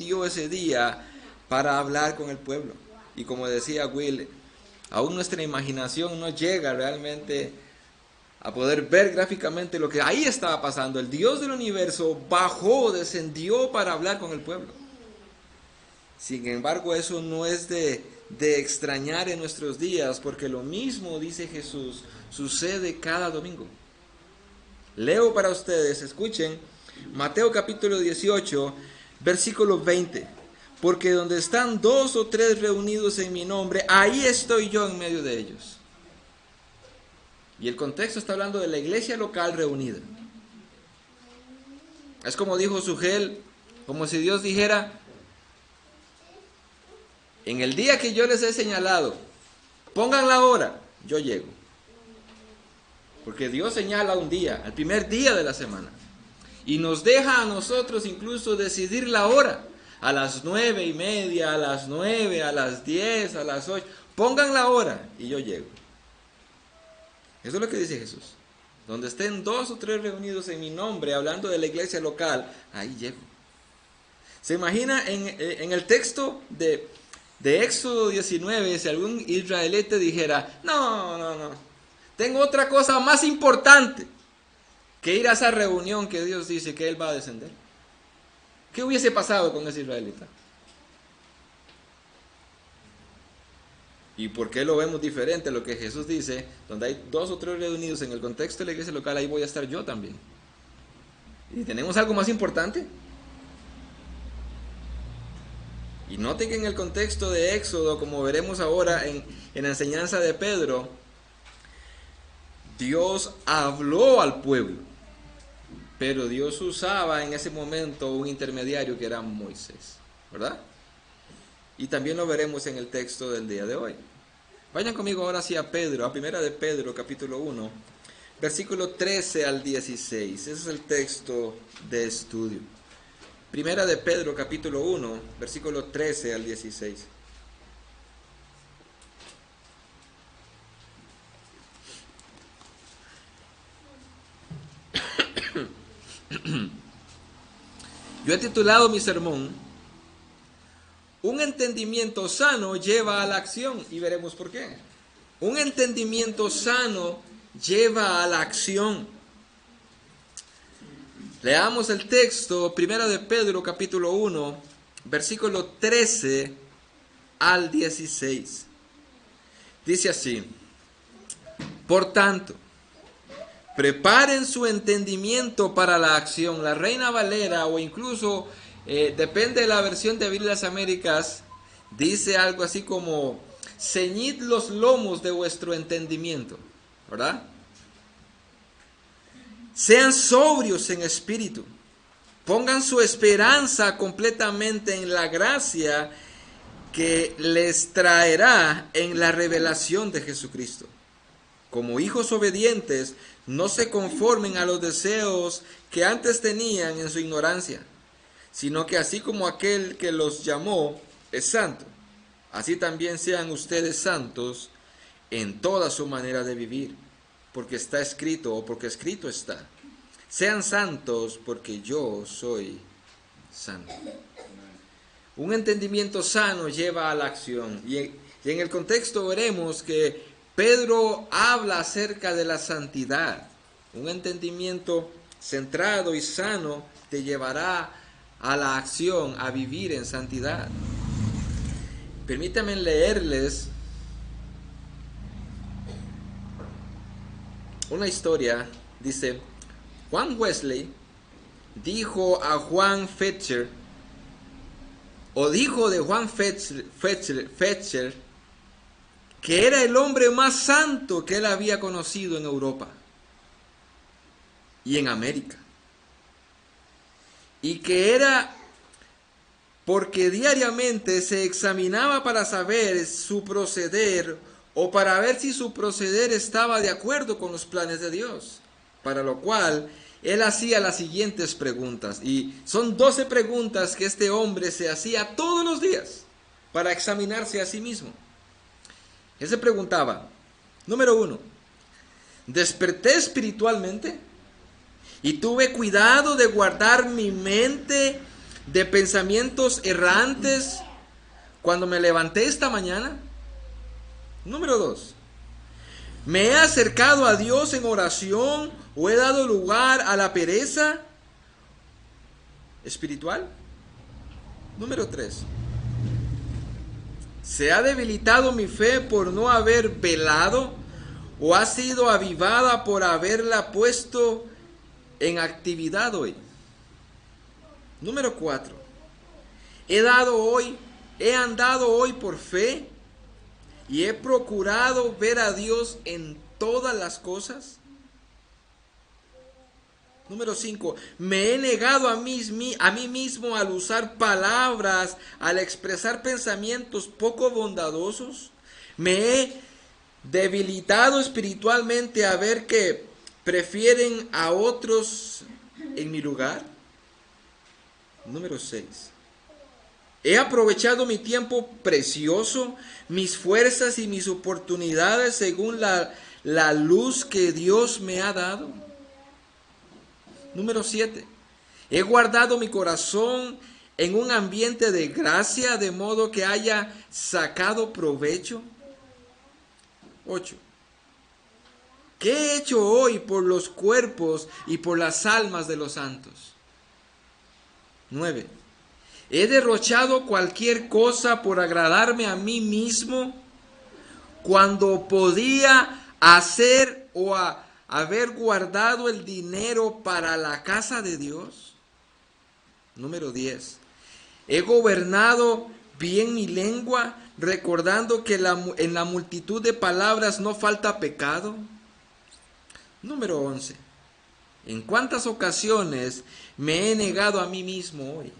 dio ese día para hablar con el pueblo. Y como decía Will, aún nuestra imaginación no llega realmente a poder ver gráficamente lo que ahí estaba pasando. El Dios del universo bajó, descendió para hablar con el pueblo. Sin embargo, eso no es de extrañar en nuestros días, porque lo mismo, dice Jesús, sucede cada domingo. Leo para ustedes, escuchen, Mateo capítulo 18, versículo 20. Porque donde están 2 o 3 reunidos en mi nombre, ahí estoy yo en medio de ellos. Y el contexto está hablando de la iglesia local reunida. Es como dijo Sugel, como si Dios dijera: en el día que yo les he señalado, pongan la hora, yo llego. Porque Dios señala un día, el primer día de la semana. Y nos deja a nosotros incluso decidir la hora. A las 9:30, a las 9, a las 10, a las 8. Pongan la hora y yo llego. Eso es lo que dice Jesús. Donde estén 2 o 3 reunidos en mi nombre, hablando de la iglesia local, ahí llego. ¿Se imagina en el texto de Éxodo 19, si algún israelita dijera: no, tengo otra cosa más importante que ir a esa reunión que Dios dice que Él va a descender? ¿Qué hubiese pasado con ese israelita? ¿Y por qué lo vemos diferente a lo que Jesús dice? Donde hay 2 o 3 reunidos en el contexto de la iglesia local, ahí voy a estar yo también. ¿Y tenemos algo más importante? Y noten que en el contexto de Éxodo, como veremos ahora en la enseñanza de Pedro, Dios habló al pueblo, pero Dios usaba en ese momento un intermediario que era Moisés, ¿verdad? Y también lo veremos en el texto del día de hoy. Vayan conmigo ahora hacia Pedro, a primera de Pedro, capítulo 1, versículo 13 al 16. Ese es el texto de estudio. Primera de Pedro, capítulo 1, versículo 13 al 16. Yo he titulado mi sermón: un entendimiento sano lleva a la acción, y veremos por qué. Un entendimiento sano lleva a la acción. Leamos el texto, primera de Pedro, capítulo 1, versículo 13 al 16. Dice así: por tanto, preparen su entendimiento para la acción. La Reina Valera, o incluso, depende de la versión de Biblia de las Américas, dice algo así como: ceñid los lomos de vuestro entendimiento, ¿verdad? Sean sobrios en espíritu. Pongan su esperanza completamente en la gracia que les traerá en la revelación de Jesucristo. Como hijos obedientes, no se conformen a los deseos que antes tenían en su ignorancia, sino que así como aquel que los llamó es santo, así también sean ustedes santos en toda su manera de vivir, porque está escrito, o porque escrito está: sean santos porque yo soy santo. Un entendimiento sano lleva a la acción. Y en el contexto veremos que Pedro habla acerca de la santidad. Un entendimiento centrado y sano te llevará a la acción, a vivir en santidad. Permítanme leerles una historia. Dice: Juan Wesley dijo a Juan Fetcher, o dijo de Juan Fetcher, que era el hombre más santo que él había conocido en Europa y en América. Y que era porque diariamente se examinaba para saber su proceder, o para ver si su proceder estaba de acuerdo con los planes de Dios. Para lo cual él hacía las siguientes preguntas. Y son 12 preguntas que este hombre se hacía todos los días para examinarse a sí mismo. Él se preguntaba: número 1, ¿desperté espiritualmente? ¿Y tuve cuidado de guardar mi mente de pensamientos errantes cuando me levanté esta mañana? Número 2. ¿Me he acercado a Dios en oración o he dado lugar a la pereza espiritual? Número 3. ¿Se ha debilitado mi fe por no haber velado o ha sido avivada por haberla puesto en actividad hoy? Número 4. He andado hoy por fe y he procurado ver a Dios en todas las cosas. Número 5. Me he negado a mí mismo al usar palabras, al expresar pensamientos poco bondadosos. Me he debilitado espiritualmente a ver que prefieren a otros en mi lugar. Número 6. He aprovechado mi tiempo precioso, mis fuerzas y mis oportunidades según la luz que Dios me ha dado. Número 7. He guardado mi corazón en un ambiente de gracia, de modo que haya sacado provecho. 8. ¿Qué he hecho hoy por los cuerpos y por las almas de los santos? 9. He derrochado cualquier cosa por agradarme a mí mismo cuando podía hacer o haber guardado el dinero para la casa de Dios. Número 10. He gobernado bien mi lengua, recordando que en la multitud de palabras no falta pecado. Número 11. ¿En cuántas ocasiones me he negado a mí mismo hoy?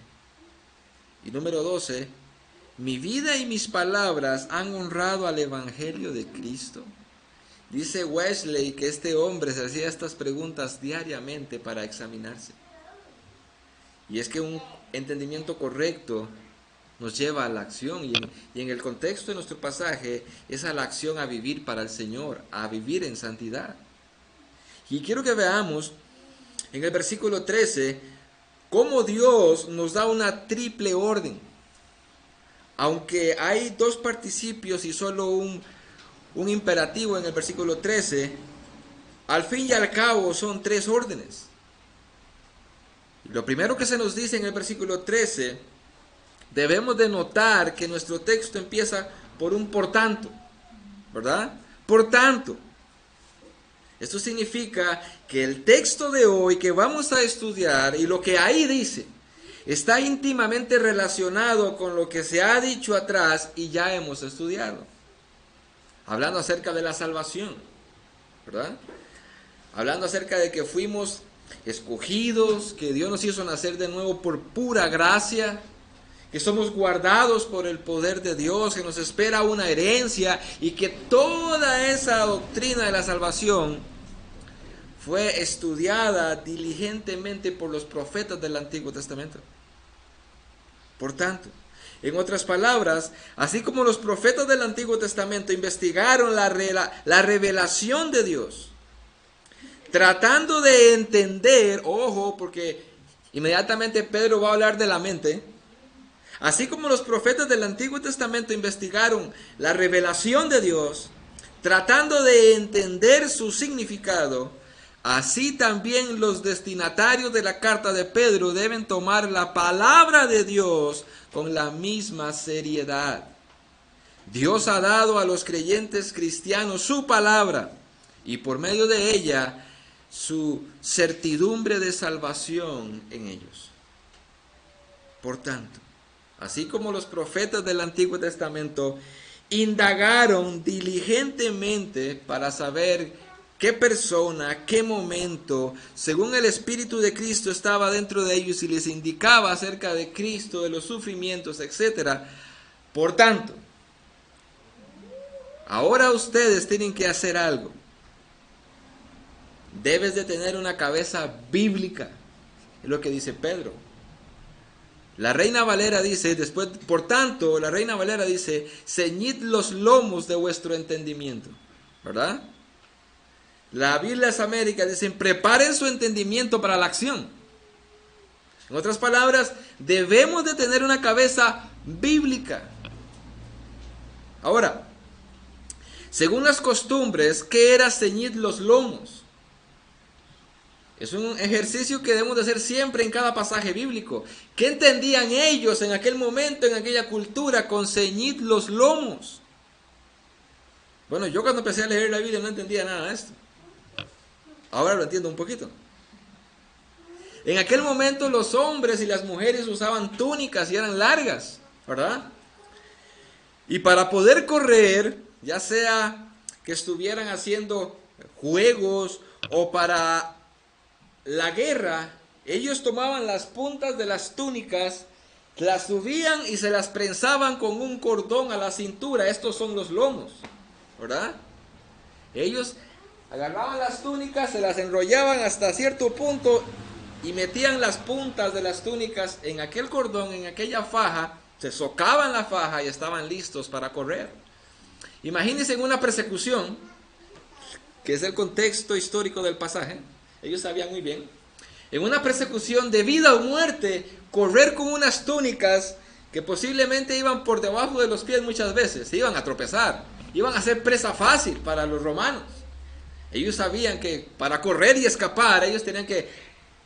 Y número 12. ¿Mi vida y mis palabras han honrado al Evangelio de Cristo? Dice Wesley que este hombre se hacía estas preguntas diariamente para examinarse. Y es que un entendimiento correcto nos lleva a la acción. Y en el contexto de nuestro pasaje es a la acción a vivir para el Señor, a vivir en santidad. Y quiero que veamos en el versículo 13 cómo Dios nos da una triple orden. Aunque hay dos participios y solo un imperativo en el versículo 13, al fin y al cabo son tres órdenes. Lo primero que se nos dice en el versículo 13, debemos de notar que nuestro texto empieza por un por tanto, ¿verdad? Por tanto. Esto significa que el texto de hoy que vamos a estudiar y lo que ahí dice está íntimamente relacionado con lo que se ha dicho atrás y ya hemos estudiado. Hablando acerca de la salvación, ¿verdad? Hablando acerca de que fuimos escogidos, que Dios nos hizo nacer de nuevo por pura gracia, que somos guardados por el poder de Dios, que nos espera una herencia y que toda esa doctrina de la salvación fue estudiada diligentemente por los profetas del Antiguo Testamento. Por tanto, en otras palabras, así como los profetas del Antiguo Testamento investigaron la revelación de Dios, tratando de entender, ojo, porque inmediatamente Pedro va a hablar de la mente, así como los profetas del Antiguo Testamento investigaron la revelación de Dios, tratando de entender su significado, así también los destinatarios de la carta de Pedro deben tomar la palabra de Dios con la misma seriedad. Dios ha dado a los creyentes cristianos su palabra y por medio de ella su certidumbre de salvación en ellos. Por tanto, así como los profetas del Antiguo Testamento indagaron diligentemente para saber qué persona, qué momento, según el Espíritu de Cristo estaba dentro de ellos y les indicaba acerca de Cristo, de los sufrimientos, etc. Por tanto, ahora ustedes tienen que hacer algo. Debes de tener una cabeza bíblica, es lo que dice Pedro. La Reina Valera dice, después, por tanto, la Reina Valera dice, ceñid los lomos de vuestro entendimiento, ¿verdad? La Biblia de las Américas dice, preparen su entendimiento para la acción. En otras palabras, debemos de tener una cabeza bíblica. Ahora, según las costumbres, ¿qué era ceñir los lomos? Es un ejercicio que debemos de hacer siempre en cada pasaje bíblico. ¿Qué entendían ellos en aquel momento, en aquella cultura, con ceñir los lomos? Bueno, yo cuando empecé a leer la Biblia no entendía nada de esto. Ahora lo entiendo un poquito. En aquel momento los hombres y las mujeres usaban túnicas y eran largas, ¿verdad? Y para poder correr, ya sea que estuvieran haciendo juegos o para la guerra, ellos tomaban las puntas de las túnicas, las subían y se las prensaban con un cordón a la cintura. Estos son los lomos, ¿verdad? Ellos agarraban las túnicas, se las enrollaban hasta cierto punto y metían las puntas de las túnicas en aquel cordón, en aquella faja, se socaban la faja y estaban listos para correr. Imagínense en una persecución, que es el contexto histórico del pasaje, ellos sabían muy bien, en una persecución de vida o muerte, correr con unas túnicas que posiblemente iban por debajo de los pies muchas veces, se iban a tropezar, iban a ser presa fácil para los romanos. Ellos sabían que para correr y escapar, ellos tenían que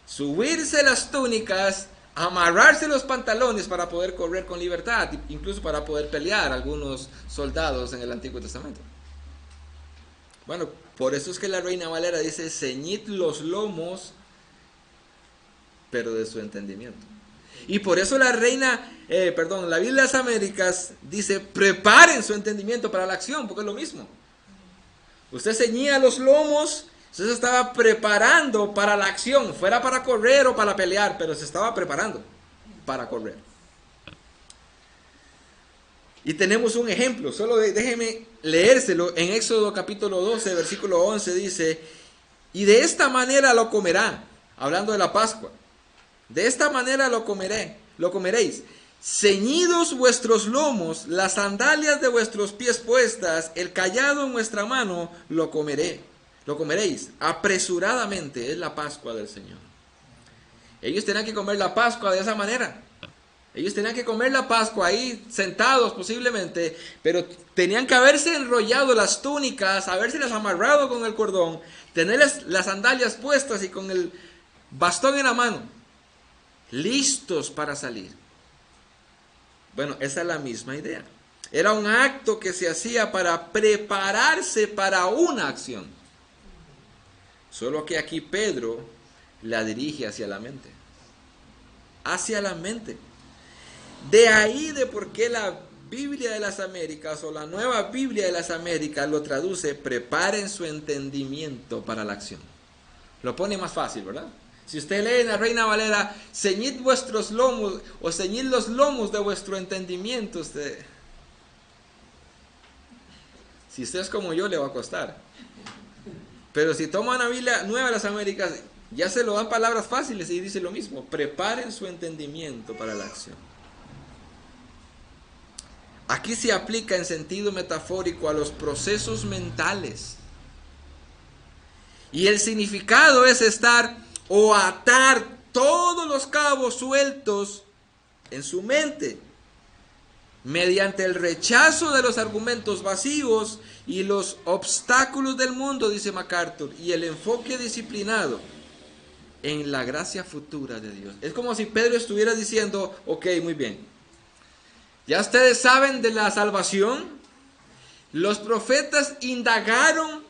subirse las túnicas, amarrarse los pantalones para poder correr con libertad, incluso para poder pelear algunos soldados en el Antiguo Testamento. Bueno, por eso es que la Reina Valera dice, ceñid los lomos, pero de su entendimiento. Y por eso la Biblia de las Américas dice, preparen su entendimiento para la acción, porque es lo mismo. Usted ceñía los lomos, usted se estaba preparando para la acción, fuera para correr o para pelear, pero se estaba preparando para correr. Y tenemos un ejemplo, solo déjeme leérselo. En Éxodo capítulo 12, versículo 11 dice, y de esta manera lo comerán, hablando de la Pascua, de esta manera lo comeréis, ceñidos vuestros lomos, las sandalias de vuestros pies puestas, el cayado en vuestra mano, lo comeréis, apresuradamente, es la Pascua del Señor. Ellos tenían que comer la Pascua de esa manera. Ellos tenían que comer la Pascua ahí, sentados posiblemente, pero tenían que haberse enrollado las túnicas, habérselas amarrado con el cordón, tener las sandalias puestas y con el bastón en la mano, listos para salir. Bueno, esa es la misma idea. Era un acto que se hacía para prepararse para una acción. Solo que aquí Pedro la dirige hacia la mente. Hacia la mente. De ahí de por qué la Biblia de las Américas o la Nueva Biblia de las Américas lo traduce, preparen su entendimiento para la acción. Lo pone más fácil, ¿verdad? Si usted lee en la Reina Valera, ceñid vuestros lomos o ceñid los lomos de vuestro entendimiento, si usted es como yo, le va a costar. Pero si toma una Biblia Nueva de las Américas, ya se lo dan palabras fáciles y dice lo mismo, preparen su entendimiento para la acción. Aquí se aplica en sentido metafórico a los procesos mentales. Y el significado es estar o atar todos los cabos sueltos en su mente, mediante el rechazo de los argumentos vacíos y los obstáculos del mundo, dice MacArthur, y el enfoque disciplinado en la gracia futura de Dios. Es como si Pedro estuviera diciendo, ok, muy bien, ya ustedes saben de la salvación, los profetas indagaron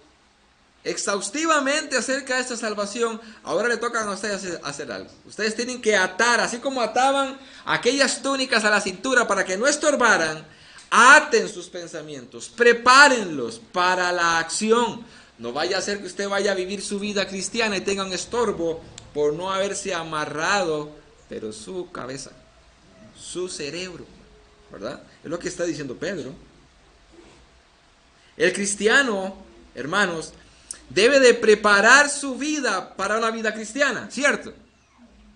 exhaustivamente acerca de esta salvación, ahora le toca a ustedes hacer algo. Ustedes tienen que atar, así como ataban aquellas túnicas a la cintura para que no estorbaran, aten sus pensamientos, prepárenlos para la acción. No vaya a ser que usted vaya a vivir su vida cristiana y tenga un estorbo por no haberse amarrado, pero su cabeza, su cerebro, ¿verdad? Es lo que está diciendo Pedro. El cristiano, hermanos, debe de preparar su vida para una vida cristiana, ¿cierto?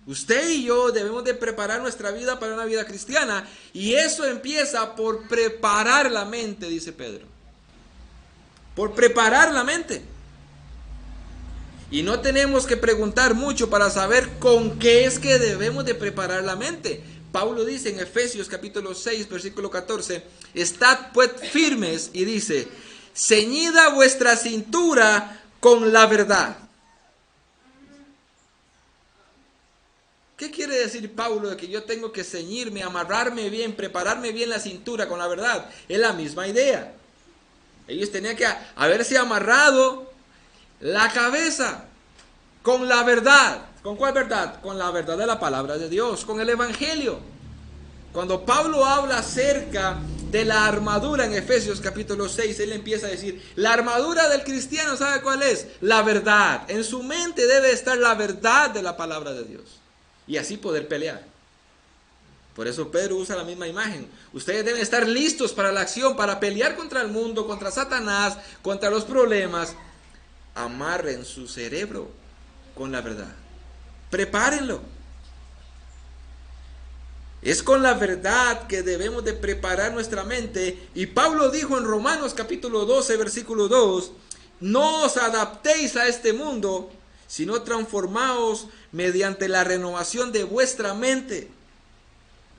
Usted y yo debemos de preparar nuestra vida para una vida cristiana, y eso empieza por preparar la mente, dice Pedro. Por preparar la mente. Y no tenemos que preguntar mucho para saber con qué es que debemos de preparar la mente. Pablo dice en Efesios capítulo 6, versículo 14, estad pues firmes, y dice, ceñida vuestra cintura con la verdad. ¿Qué quiere decir Pablo de que yo tengo que ceñirme, amarrarme bien, prepararme bien la cintura con la verdad? Es la misma idea. Ellos tenían que haberse amarrado la cabeza con la verdad. ¿Con cuál verdad? Con la verdad de la palabra de Dios, con el Evangelio. Cuando Pablo habla acerca de la armadura en Efesios capítulo 6, él empieza a decir, la armadura del cristiano, ¿sabe cuál es? La verdad. En su mente debe estar la verdad de la palabra de Dios. Y así poder pelear. Por eso Pedro usa la misma imagen. Ustedes deben estar listos para la acción, para pelear contra el mundo, contra Satanás, contra los problemas. Amarren su cerebro con la verdad. Prepárenlo. Es con la verdad que debemos de preparar nuestra mente. Y Pablo dijo en Romanos capítulo 12, versículo 2, no os adaptéis a este mundo, sino transformaos mediante la renovación de vuestra mente,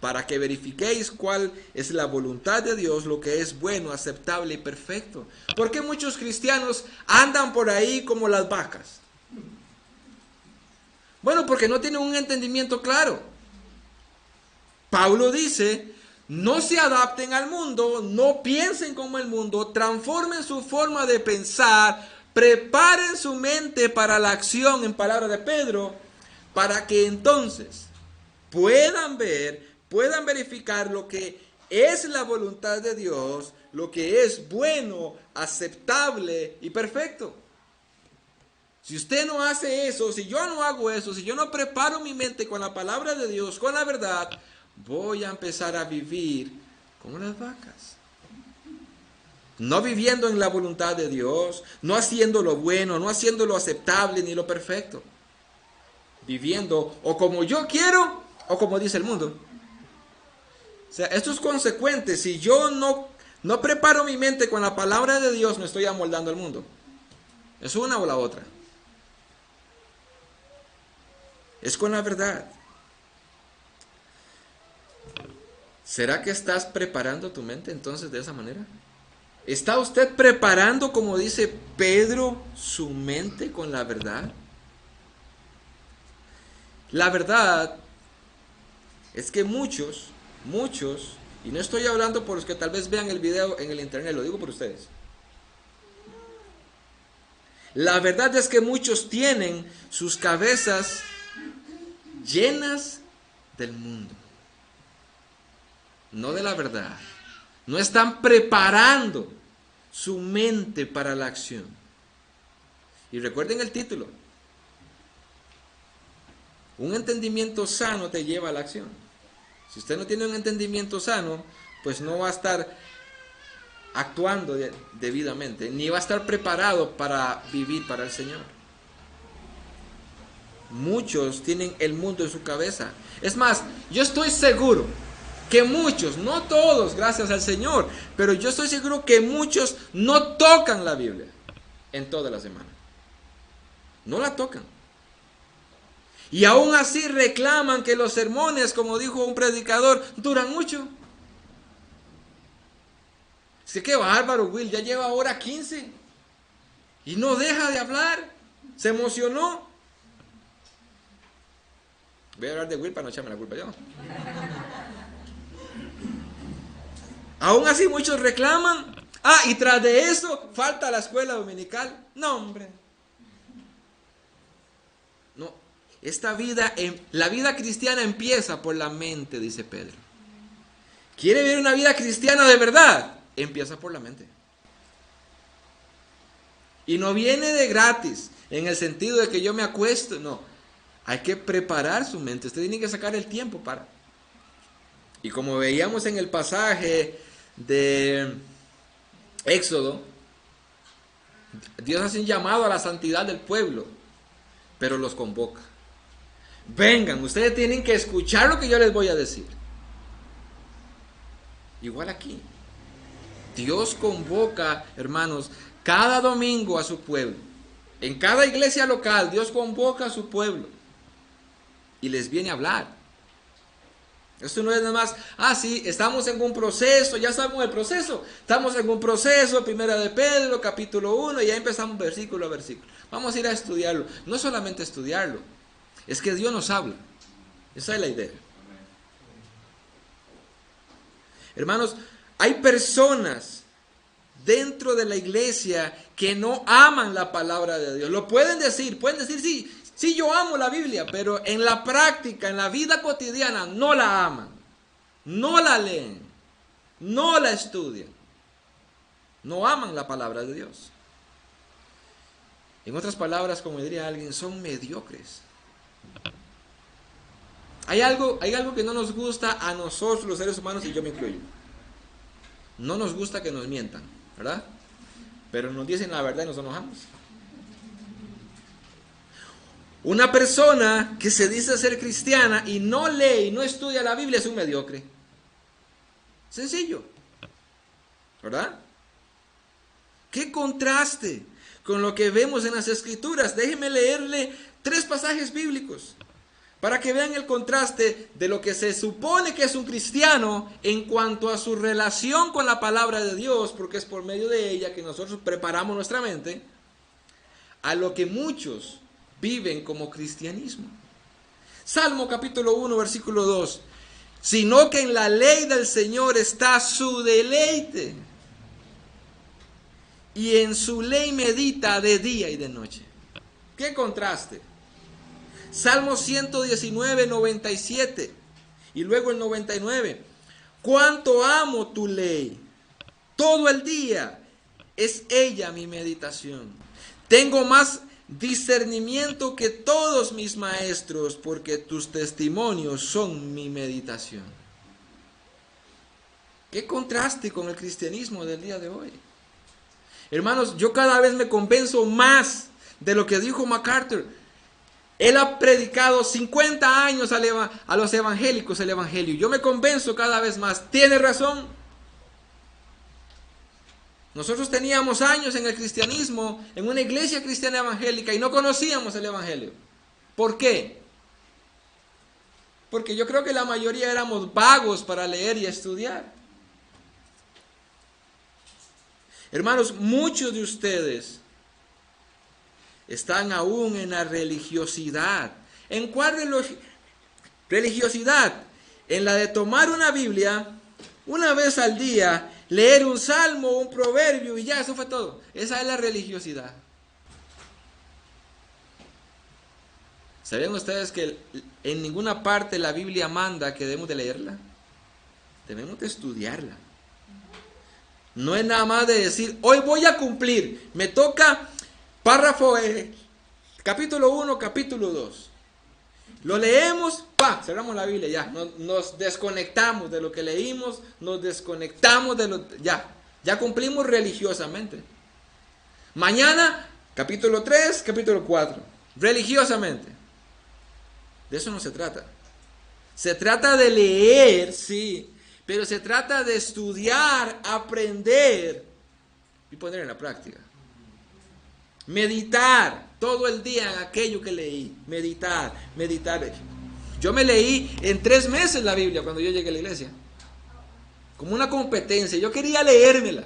para que verifiquéis cuál es la voluntad de Dios, lo que es bueno, aceptable y perfecto. ¿Por qué muchos cristianos andan por ahí como las vacas? Bueno, porque no tienen un entendimiento claro. Pablo dice, no se adapten al mundo, no piensen como el mundo, transformen su forma de pensar, preparen su mente para la acción, en palabras de Pedro, para que entonces puedan ver, puedan verificar lo que es la voluntad de Dios, lo que es bueno, aceptable y perfecto. Si usted no hace eso, si yo no hago eso, si yo no preparo mi mente con la palabra de Dios, con la verdad, voy a empezar a vivir como las vacas. No viviendo en la voluntad de Dios, no haciendo lo bueno, no haciendo lo aceptable ni lo perfecto. Viviendo o como yo quiero o como dice el mundo. O sea, esto es consecuente. Si yo no preparo mi mente con la palabra de Dios, me estoy amoldando al mundo. Es una o la otra. Es con la verdad. ¿Será que estás preparando tu mente entonces de esa manera? ¿Está usted preparando, como dice Pedro, su mente con la verdad? La verdad es que muchos, y no estoy hablando por los que tal vez vean el video en el internet, lo digo por ustedes. La verdad es que muchos tienen sus cabezas llenas del mundo, no de la verdad. No están preparando su mente para la acción. Y recuerden el título. Un entendimiento sano te lleva a la acción. Si usted no tiene un entendimiento sano, pues no va a estar actuando debidamente, ni va a estar preparado para vivir para el Señor. Muchos tienen el mundo en su cabeza. Es más, yo estoy seguro que muchos, no todos, gracias al Señor, pero yo estoy seguro que muchos no tocan la Biblia en toda la semana. No la tocan. Y aún así reclaman que los sermones, como dijo un predicador, duran mucho. Sé que bárbaro, Will, ya lleva hora 15 y no deja de hablar. Se emocionó. Voy a hablar de Will para no echarme la culpa yo. Aún así muchos reclaman. Y tras de eso falta la escuela dominical. No, hombre. No, la vida cristiana empieza por la mente, dice Pedro. ¿Quiere vivir una vida cristiana de verdad? Empieza por la mente. Y no viene de gratis, en el sentido de que yo me acuesto, no. Hay que preparar su mente, usted tiene que sacar el tiempo para. Y como veíamos en el pasaje de Éxodo, Dios hace un llamado a la santidad del pueblo, pero los convoca. Vengan, ustedes tienen que escuchar lo que yo les voy a decir. Igual aquí. Dios convoca, hermanos, cada domingo a su pueblo, En cada iglesia local Dios convoca a su pueblo y les viene a hablar. Esto no es nada más, sí, estamos en un proceso, ya sabemos el proceso. Estamos en un proceso, Primera de Pedro, capítulo 1, y ya empezamos versículo a versículo. Vamos a ir a estudiarlo. No solamente estudiarlo, es que Dios nos habla. Esa es la idea. Hermanos, hay personas dentro de la iglesia que no aman la palabra de Dios. Lo pueden decir sí, yo amo la Biblia, pero en la práctica, en la vida cotidiana, no la aman, no la leen, no la estudian, no aman la palabra de Dios. En otras palabras, como diría alguien, son mediocres. Hay algo que no nos gusta a nosotros los seres humanos, y yo me incluyo. No nos gusta que nos mientan, ¿verdad? Pero nos dicen la verdad y nos enojamos. Una persona que se dice ser cristiana y no lee y no estudia la Biblia es un mediocre. Sencillo, ¿verdad? ¡Qué contraste con lo que vemos en las Escrituras! Déjenme leerle 3 pasajes bíblicos para que vean el contraste de lo que se supone que es un cristiano en cuanto a su relación con la palabra de Dios, porque es por medio de ella que nosotros preparamos nuestra mente, a lo que muchos viven como cristianismo. Salmo capítulo 1, versículo 2. Sino que en la ley del Señor está su deleite, y en su ley medita de día y de noche. ¡Qué contraste! Salmo 119, 97. Y luego el 99. Cuánto amo tu ley. Todo el día es ella mi meditación. Tengo más discernimiento que todos mis maestros, porque tus testimonios son mi meditación. Qué contraste con el cristianismo del día de hoy. Hermanos, yo cada vez me convenzo más de lo que dijo MacArthur. Él ha predicado 50 años a los evangélicos el evangelio. Yo me convenzo cada vez más. Tiene razón. Nosotros teníamos años en el cristianismo, en una iglesia cristiana evangélica, y no conocíamos el evangelio. ¿Por qué? Porque yo creo que la mayoría éramos vagos para leer y estudiar. Hermanos, muchos de ustedes están aún en la religiosidad. ¿En cuál religiosidad? En la de tomar una Biblia una vez al día, leer un salmo, un proverbio y ya, eso fue todo. Esa es la religiosidad. ¿Sabían ustedes que en ninguna parte la Biblia manda que debemos de leerla? Debemos de estudiarla. No es nada más de decir, hoy voy a cumplir, me toca párrafo, capítulo 1, capítulo 2. Lo leemos, cerramos la Biblia, ya. Nos desconectamos de lo que leímos, nos desconectamos de lo... Ya cumplimos religiosamente. Mañana, capítulo 3, capítulo 4. Religiosamente. De eso no se trata. Se trata de leer, sí, pero se trata de estudiar, aprender y poner en la práctica. Meditar todo el día en aquello que leí. Meditar. Yo me leí en 3 meses la Biblia cuando yo llegué a la iglesia. Como una competencia. Yo quería leérmela.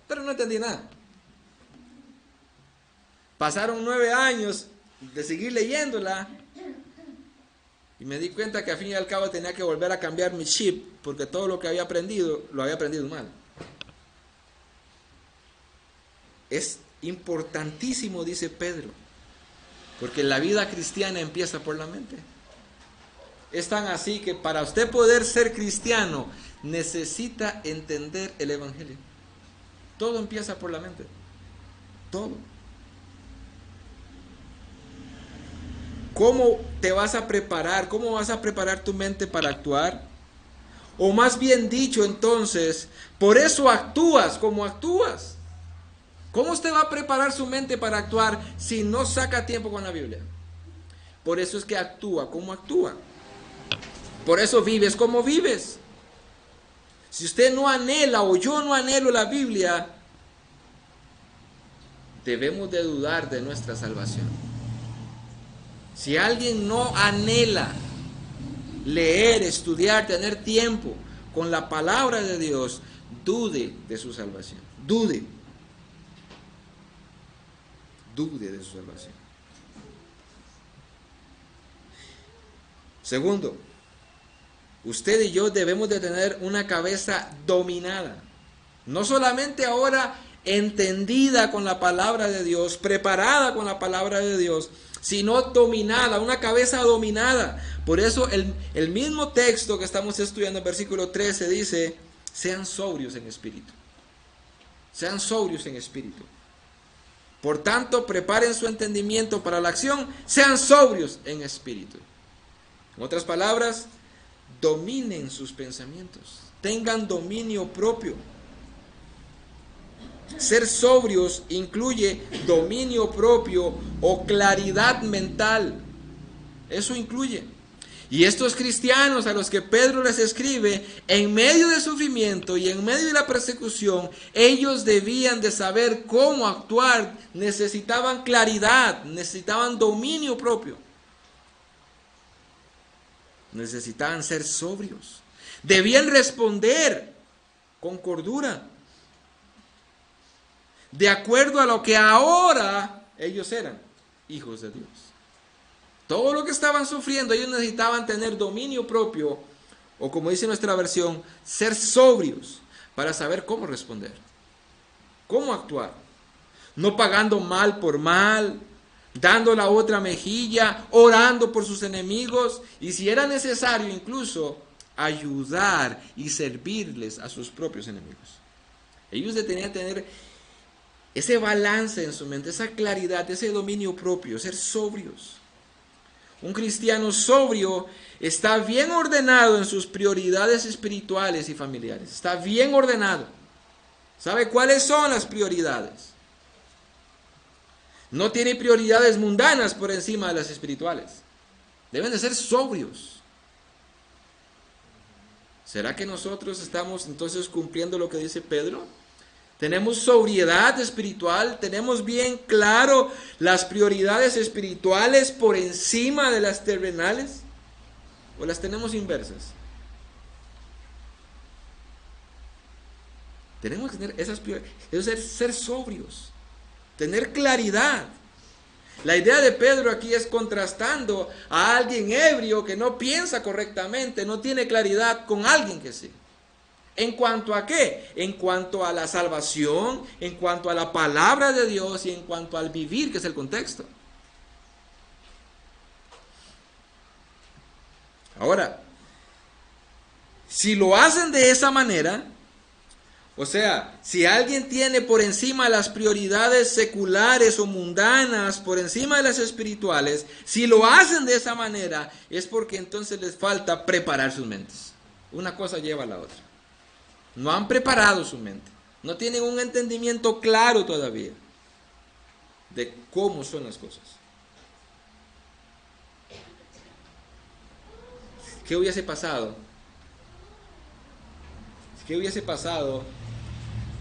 Pero no entendí nada. Pasaron 9 años de seguir leyéndola. Y me di cuenta que al fin y al cabo tenía que volver a cambiar mi chip. Porque todo lo que había aprendido, lo había aprendido mal. Es importantísimo, dice Pedro, porque la vida cristiana empieza por la mente. Es tan así que para usted poder ser cristiano necesita entender el evangelio. Todo empieza por la mente. Todo. ¿Cómo te vas a preparar? ¿Cómo vas a preparar tu mente para actuar? O más bien dicho, entonces, por eso actúas como actúas. ¿Cómo usted va a preparar su mente para actuar si no saca tiempo con la Biblia? Por eso es que actúa como actúa. Por eso vives como vives. Si usted no anhela o yo no anhelo la Biblia, debemos de dudar de nuestra salvación. Si alguien no anhela leer, estudiar, tener tiempo con la palabra de Dios, dude de su salvación. Dude de su salvación. Segundo, usted y yo debemos de tener una cabeza dominada. No solamente ahora entendida con la palabra de Dios, preparada con la palabra de Dios, sino dominada, una cabeza dominada. Por eso el mismo texto que estamos estudiando, en versículo 13, dice: sean sobrios en espíritu. Sean sobrios en espíritu. Por tanto, preparen su entendimiento para la acción, sean sobrios en espíritu. En otras palabras, dominen sus pensamientos, tengan dominio propio. Ser sobrios incluye dominio propio o claridad mental. Eso incluye. Y estos cristianos a los que Pedro les escribe, en medio del sufrimiento y en medio de la persecución, ellos debían de saber cómo actuar, necesitaban claridad, necesitaban dominio propio. Necesitaban ser sobrios. Debían responder con cordura, de acuerdo a lo que ahora ellos eran, hijos de Dios. Todo lo que estaban sufriendo, ellos necesitaban tener dominio propio, o como dice nuestra versión, ser sobrios para saber cómo responder, cómo actuar. No pagando mal por mal, dando la otra mejilla, orando por sus enemigos, y si era necesario incluso ayudar y servirles a sus propios enemigos. Ellos tenían que tener ese balance en su mente, esa claridad, ese dominio propio, ser sobrios. Un cristiano sobrio está bien ordenado en sus prioridades espirituales y familiares. Está bien ordenado. ¿Sabe cuáles son las prioridades? No tiene prioridades mundanas por encima de las espirituales. Deben de ser sobrios. ¿Será que nosotros estamos entonces cumpliendo lo que dice Pedro? Tenemos sobriedad espiritual, tenemos bien claro las prioridades espirituales por encima de las terrenales, o las tenemos inversas. Tenemos que tener esas prioridades, es ser sobrios, tener claridad. La idea de Pedro aquí es contrastando a alguien ebrio que no piensa correctamente, no tiene claridad, con alguien que sí. ¿En cuanto a qué? En cuanto a la salvación, en cuanto a la palabra de Dios y en cuanto al vivir, que es el contexto. Ahora, si lo hacen de esa manera, o sea, si alguien tiene por encima las prioridades seculares o mundanas, por encima de las espirituales, si lo hacen de esa manera, es porque entonces les falta preparar sus mentes. Una cosa lleva a la otra. No han preparado su mente. No tienen un entendimiento claro todavía de cómo son las cosas. ¿Qué hubiese pasado? ¿Qué hubiese pasado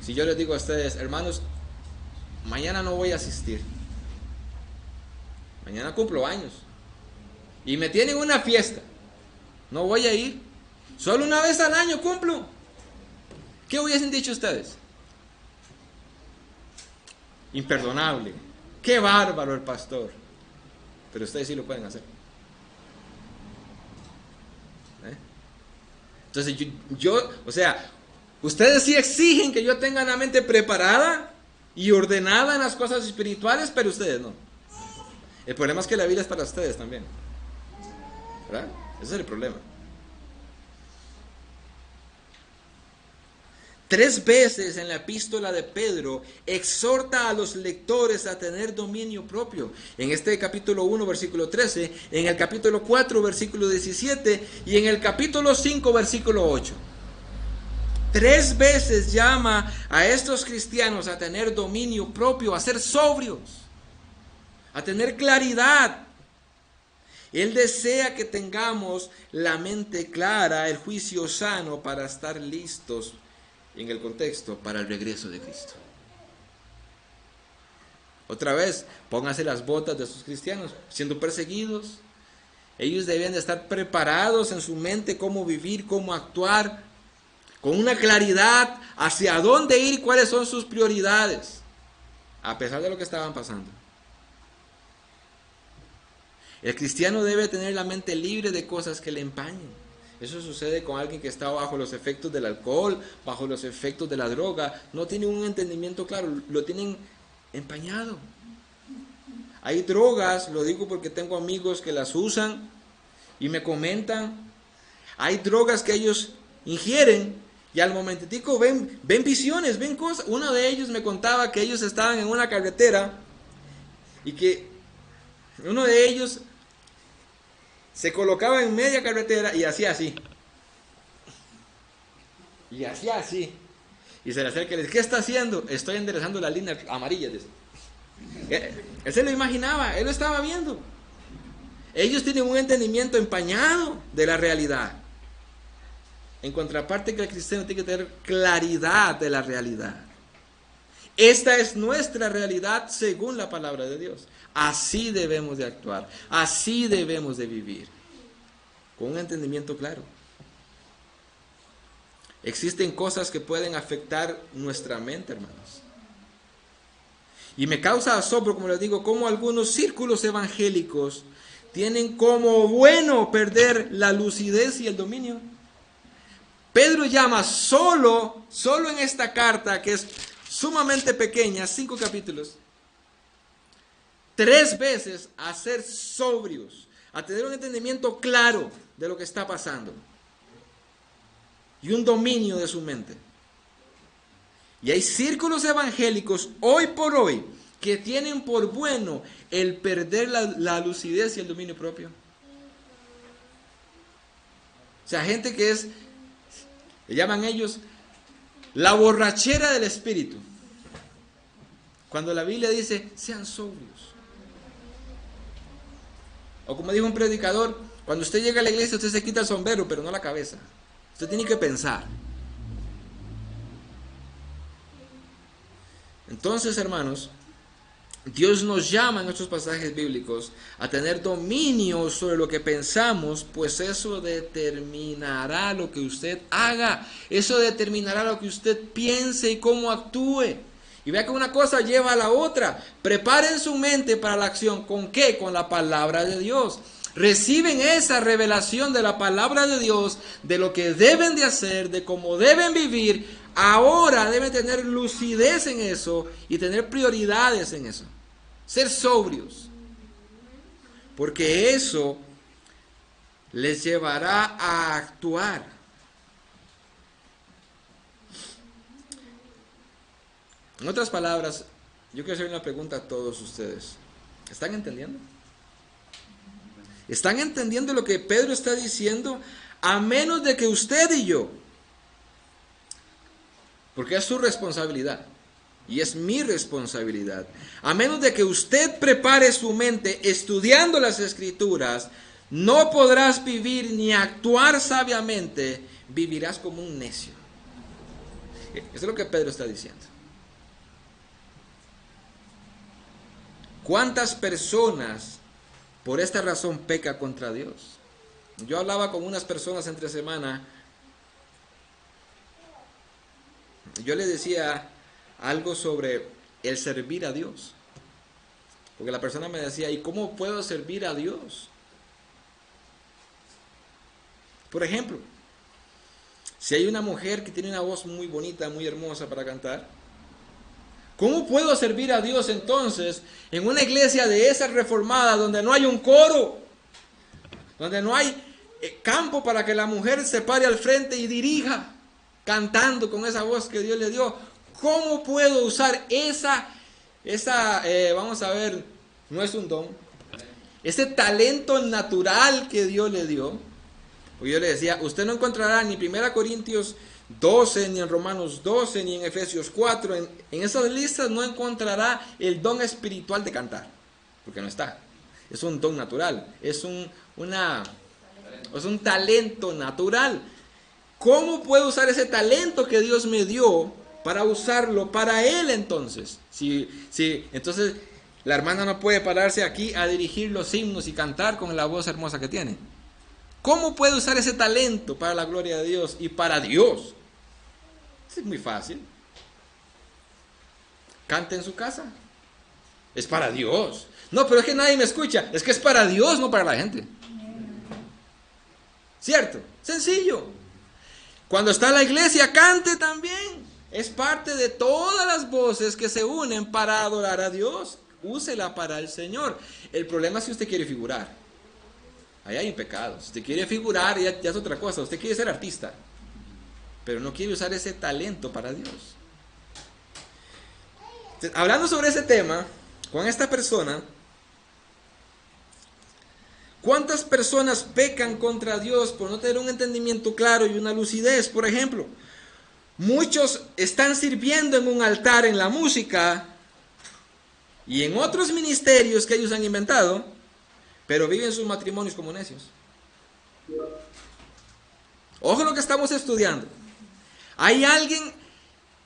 si yo les digo a ustedes: hermanos, mañana no voy a asistir? Mañana cumplo años. Y me tienen una fiesta. No voy a ir. Solo una vez al año cumplo. ¿Qué hubiesen dicho ustedes? Imperdonable. Qué bárbaro el pastor. Pero ustedes sí lo pueden hacer. Entonces o sea, ustedes sí exigen que yo tenga la mente preparada y ordenada en las cosas espirituales, pero ustedes no. El problema es que la Biblia es para ustedes también. ¿Verdad? Ese es el problema. 3 veces en la epístola de Pedro exhorta a los lectores a tener dominio propio. En este capítulo 1, versículo 13, en el capítulo 4, versículo 17 y en el capítulo 5, versículo 8. 3 veces llama a estos cristianos a tener dominio propio, a ser sobrios, a tener claridad. Él desea que tengamos la mente clara, el juicio sano para estar listos en el contexto para el regreso de Cristo. Otra vez, pónganse las botas de esos cristianos, siendo perseguidos. Ellos debían de estar preparados en su mente cómo vivir, cómo actuar, con una claridad hacia dónde ir y cuáles son sus prioridades, a pesar de lo que estaban pasando. El cristiano debe tener la mente libre de cosas que le empañen. Eso sucede con alguien que está bajo los efectos del alcohol, bajo los efectos de la droga. No tiene un entendimiento claro, lo tienen empañado. Hay drogas, lo digo porque tengo amigos que las usan y me comentan. Hay drogas que ellos ingieren y al momentitico ven visiones, ven cosas. Uno de ellos me contaba que ellos estaban en una carretera y que uno de ellos se colocaba en media carretera y hacía así. Y hacía así. Y se le acerca y le dice, ¿qué está haciendo? Estoy enderezando las líneas amarillas. Él se lo imaginaba, él lo estaba viendo. Ellos tienen un entendimiento empañado de la realidad. En contraparte que el cristiano tiene que tener claridad de la realidad. Esta es nuestra realidad según la palabra de Dios. Así debemos de actuar, así debemos de vivir, con un entendimiento claro. Existen cosas que pueden afectar nuestra mente, hermanos. Y me causa asombro, como les digo, cómo algunos círculos evangélicos tienen como bueno perder la lucidez y el dominio. Pedro llama solo en esta carta, que es sumamente pequeña, 5 capítulos, 3 veces a ser sobrios, a tener un entendimiento claro de lo que está pasando y un dominio de su mente. Y hay círculos evangélicos hoy por hoy que tienen por bueno el perder la lucidez y el dominio propio. O sea, gente que es, le llaman ellos, la borrachera del espíritu. Cuando la Biblia dice, sean sobrios. O como dijo un predicador, cuando usted llega a la iglesia, usted se quita el sombrero, pero no la cabeza. Usted tiene que pensar. Entonces, hermanos, Dios nos llama en estos pasajes bíblicos a tener dominio sobre lo que pensamos, pues eso determinará lo que usted haga. Eso determinará lo que usted piense y cómo actúe. Y vea que una cosa lleva a la otra. Preparen su mente para la acción. ¿Con qué? Con la palabra de Dios. Reciben esa revelación de la palabra de Dios, de lo que deben de hacer, de cómo deben vivir. Ahora deben tener lucidez en eso y tener prioridades en eso. Ser sobrios. Porque eso les llevará a actuar. En otras palabras, yo quiero hacer una pregunta a todos ustedes. ¿Están entendiendo? ¿Están entendiendo lo que Pedro está diciendo? A menos de que usted y yo, porque es su responsabilidad y es mi responsabilidad, a menos de que usted prepare su mente estudiando las Escrituras, no podrás vivir ni actuar sabiamente, vivirás como un necio. Eso es lo que Pedro está diciendo. ¿Cuántas personas por esta razón pecan contra Dios? Yo hablaba con unas personas entre semana. Yo les decía algo sobre el servir a Dios. Porque la persona me decía, ¿y cómo puedo servir a Dios? Por ejemplo, si hay una mujer que tiene una voz muy bonita, muy hermosa para cantar, ¿cómo puedo servir a Dios entonces en una iglesia de esas reformadas donde no hay un coro? Donde no hay campo para que la mujer se pare al frente y dirija, cantando con esa voz que Dios le dio. ¿Cómo puedo usar vamos a ver, no es un don, ese talento natural que Dios le dio? Porque yo le decía, usted no encontrará ni 1 Corintios 12, ni en Romanos 12, ni en Efesios 4, en esas listas no encontrará el don espiritual de cantar, porque no está. Es un don natural, es un talento natural. ¿Cómo puedo usar ese talento que Dios me dio para usarlo para Él entonces? Entonces La hermana no puede pararse aquí a dirigir los himnos y cantar con la voz hermosa que tiene. ¿Cómo puede usar ese talento para la gloria de Dios y para Dios? Es muy fácil. Cante en su casa. Es para Dios. No, pero es que nadie me escucha. Es que es para Dios, no para la gente. ¿Cierto? Sencillo. Cuando está en la iglesia, cante también. Es parte de todas las voces que se unen para adorar a Dios. Úsela para el Señor. El problema es si usted quiere figurar. Ahí hay un pecado. Si usted quiere figurar, ya es otra cosa. Usted quiere ser artista, pero no quiere usar ese talento para Dios. Entonces, hablando sobre ese tema, con esta persona, ¿cuántas personas pecan contra Dios por no tener un entendimiento claro y una lucidez? Por ejemplo, muchos están sirviendo en un altar en la música y en otros ministerios que ellos han inventado, pero viven sus matrimonios como necios. Ojo lo que estamos estudiando. Hay alguien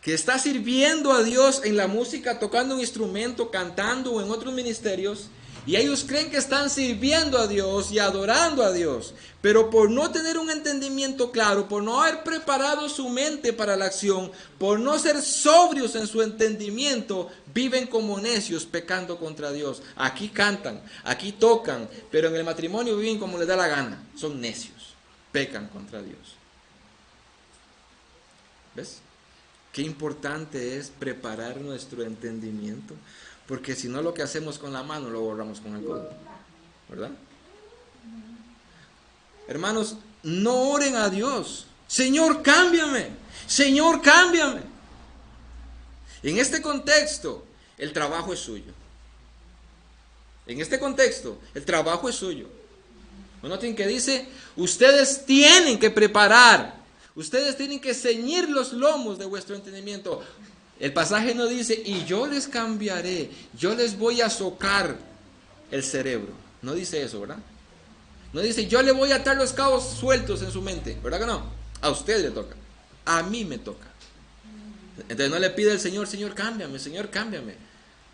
que está sirviendo a Dios en la música, tocando un instrumento, cantando o en otros ministerios, y ellos creen que están sirviendo a Dios y adorando a Dios, pero por no tener un entendimiento claro, por no haber preparado su mente para la acción, por no ser sobrios en su entendimiento, viven como necios pecando contra Dios. Aquí cantan, aquí tocan, pero en el matrimonio viven como les da la gana. Son necios, pecan contra Dios. ¿Ves? Qué importante es preparar nuestro entendimiento. Porque si no, lo que hacemos con la mano lo borramos con el codo, ¿verdad? Hermanos, no oren a Dios. Señor, cámbiame. Señor, cámbiame. En este contexto, el trabajo es suyo. En este contexto, el trabajo es suyo. Noten que dice, ustedes tienen que preparar. Ustedes tienen que ceñir los lomos de vuestro entendimiento. El pasaje no dice, y yo les cambiaré, yo les voy a socar el cerebro. No dice eso, ¿verdad? No dice, yo le voy a atar los cabos sueltos en su mente, ¿verdad que no? A usted le toca, a mí me toca. Entonces no le pide al Señor, Señor, cámbiame, Señor, cámbiame.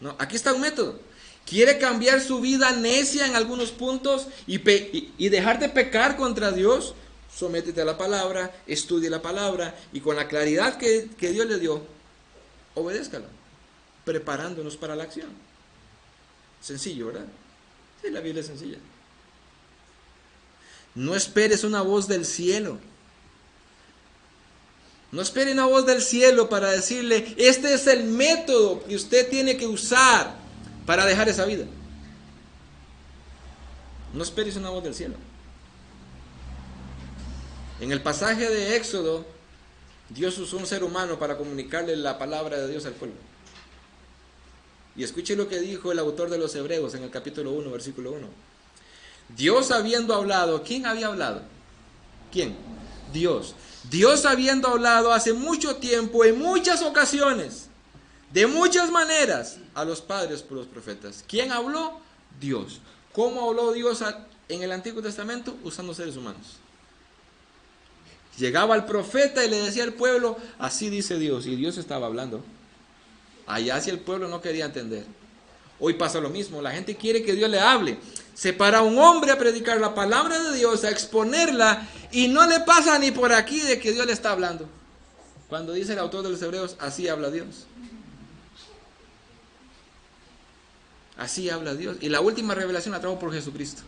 No, aquí está un método. ¿Quiere cambiar su vida necia en algunos puntos y dejar de pecar contra Dios? Sométete a la palabra, estudie la palabra y con la claridad que Dios le dio, obedézcalo, preparándonos para la acción. Sencillo, ¿verdad? Sí, la Biblia es sencilla. No esperes una voz del cielo. No espere una voz del cielo para decirle, este es el método que usted tiene que usar para dejar esa vida. No esperes una voz del cielo. En el pasaje de Éxodo, Dios usó un ser humano para comunicarle la palabra de Dios al pueblo. Y escuche lo que dijo el autor de los Hebreos en el capítulo 1, versículo 1. Dios habiendo hablado, ¿quién había hablado? ¿Quién? Dios. Dios habiendo hablado hace mucho tiempo, en muchas ocasiones, de muchas maneras, a los padres por los profetas. ¿Quién habló? Dios. ¿Cómo habló Dios en el Antiguo Testamento? Usando seres humanos. Llegaba el profeta y le decía al pueblo, así dice Dios, y Dios estaba hablando. Allá si el pueblo no quería entender. Hoy pasa lo mismo, la gente quiere que Dios le hable. Se para un hombre a predicar la palabra de Dios, a exponerla, y no le pasa ni por aquí de que Dios le está hablando. Cuando dice el autor de los Hebreos, así habla Dios. Así habla Dios. Y la última revelación la trajo por Jesucristo.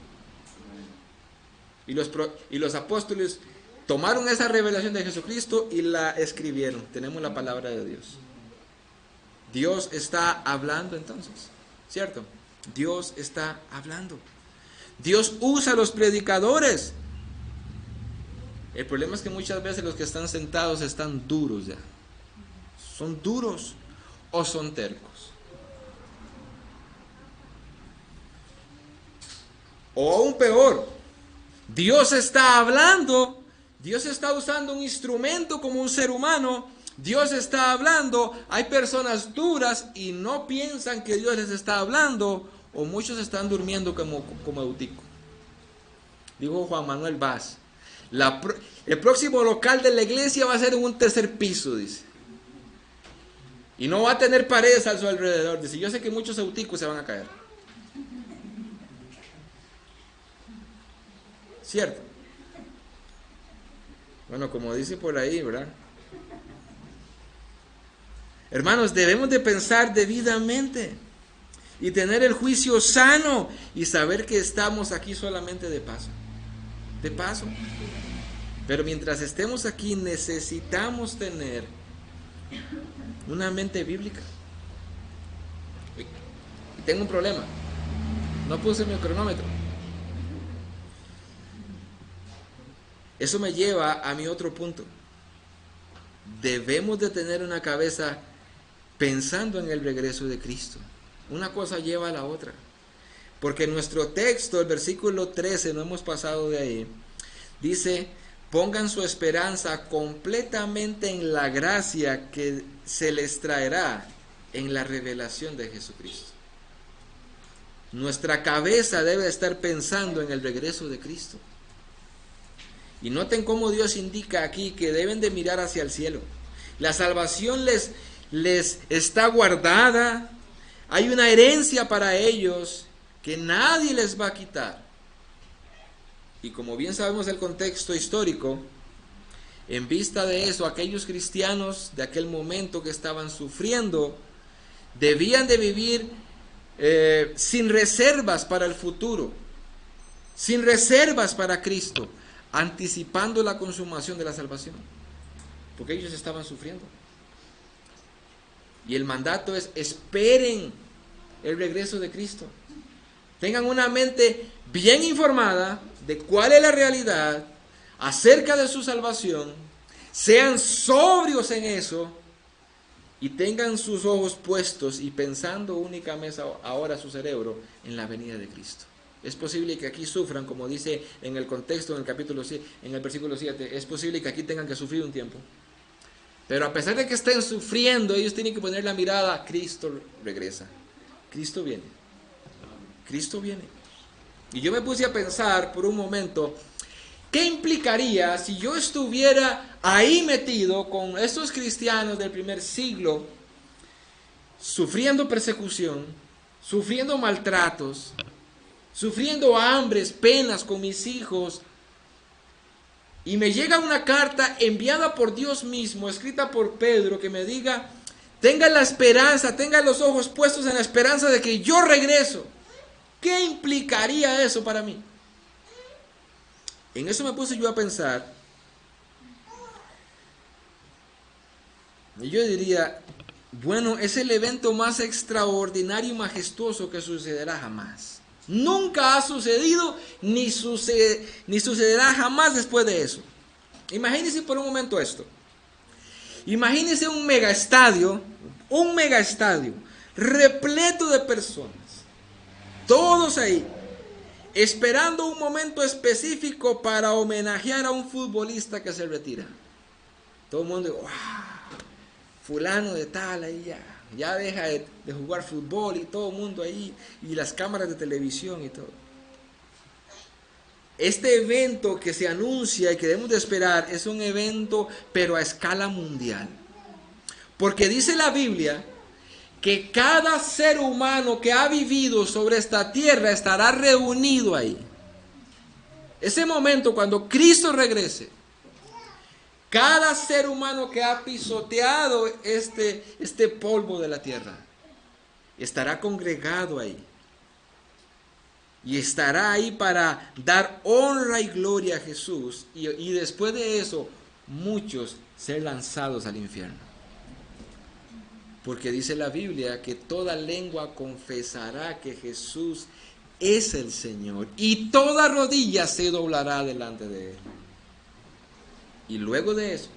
Y los apóstoles tomaron esa revelación de Jesucristo y la escribieron. Tenemos la palabra de Dios. Dios está hablando entonces, ¿cierto? Dios está hablando. Dios usa a los predicadores. El problema es que muchas veces los que están sentados están duros ya. Son duros o son tercos. O aún peor, Dios está hablando. Dios está usando un instrumento como un ser humano. Dios está hablando. Hay personas duras y no piensan que Dios les está hablando. O muchos están durmiendo como Eutico. Dijo Juan Manuel Vaz. El próximo local de la iglesia va a ser en un tercer piso, dice. Y no va a tener paredes a su alrededor. Dice, yo sé que muchos auticos se van a caer. ¿Cierto? Bueno, como dice por ahí, ¿verdad? Hermanos, debemos de pensar debidamente y tener el juicio sano y saber que estamos aquí solamente de paso. De paso. Pero mientras estemos aquí necesitamos tener una mente bíblica. Y tengo un problema. No puse mi cronómetro. Eso me lleva a mi otro punto. Debemos de tener una cabeza pensando en el regreso de Cristo. Una cosa lleva a la otra. Porque nuestro texto, el versículo 13, no hemos pasado de ahí, dice, pongan su esperanza completamente en la gracia que se les traerá en la revelación de Jesucristo. Nuestra cabeza debe estar pensando en el regreso de Cristo. Y noten cómo Dios indica aquí que deben de mirar hacia el cielo. La salvación les está guardada. Hay una herencia para ellos que nadie les va a quitar. Y como bien sabemos el contexto histórico, en vista de eso, aquellos cristianos de aquel momento que estaban sufriendo, debían de vivir sin reservas para el futuro, sin reservas para Cristo, anticipando la consumación de la salvación, porque ellos estaban sufriendo. Y el mandato es: esperen el regreso de Cristo. Tengan una mente bien informada de cuál es la realidad acerca de su salvación. Sean sobrios en eso y tengan sus ojos puestos y pensando únicamente ahora su cerebro en la venida de Cristo. Es posible que aquí sufran, como dice en el contexto, en el capítulo 7, en el versículo 7, es posible que aquí tengan que sufrir un tiempo. Pero a pesar de que estén sufriendo, ellos tienen que poner la mirada: Cristo regresa, Cristo viene, Cristo viene. Y yo me puse a pensar por un momento, ¿qué implicaría si yo estuviera ahí metido con estos cristianos del primer siglo, sufriendo persecución, sufriendo maltratos, sufriendo hambres, penas con mis hijos, y me llega una carta enviada por Dios mismo, escrita por Pedro, que me diga: tenga la esperanza, tenga los ojos puestos en la esperanza de que yo regreso? ¿Qué implicaría eso para mí? En eso me puse yo a pensar, y yo diría: bueno, es el evento más extraordinario y majestuoso que sucederá jamás. Nunca ha sucedido, ni sucederá jamás después de eso. Imagínense por un momento esto. Imagínense un megaestadio repleto de personas, todos ahí, esperando un momento específico para homenajear a un futbolista que se retira. Todo el mundo, wow, fulano de tal ahí ya deja de jugar fútbol, y todo el mundo ahí, y las cámaras de televisión y todo. Este evento que se anuncia y que debemos de esperar es un evento pero a escala mundial. Porque dice la Biblia que cada ser humano que ha vivido sobre esta tierra estará reunido ahí. Ese momento, cuando Cristo regrese, cada ser humano que ha pisoteado este polvo de la tierra estará congregado ahí. Y estará ahí para dar honra y gloria a Jesús. Y después de eso, muchos ser lanzados al infierno. Porque dice la Biblia que toda lengua confesará que Jesús es el Señor, y toda rodilla se doblará delante de Él. Y luego de eso,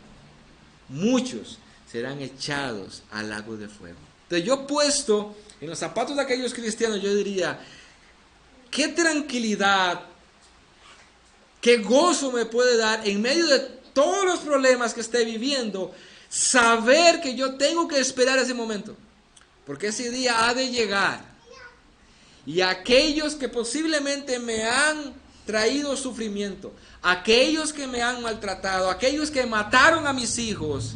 muchos serán echados al lago de fuego. Entonces, yo puesto en los zapatos de aquellos cristianos, yo diría: qué tranquilidad, qué gozo me puede dar en medio de todos los problemas que esté viviendo, saber que yo tengo que esperar ese momento, porque ese día ha de llegar. Y aquellos que posiblemente me han traído sufrimiento, aquellos que me han maltratado, aquellos que mataron a mis hijos,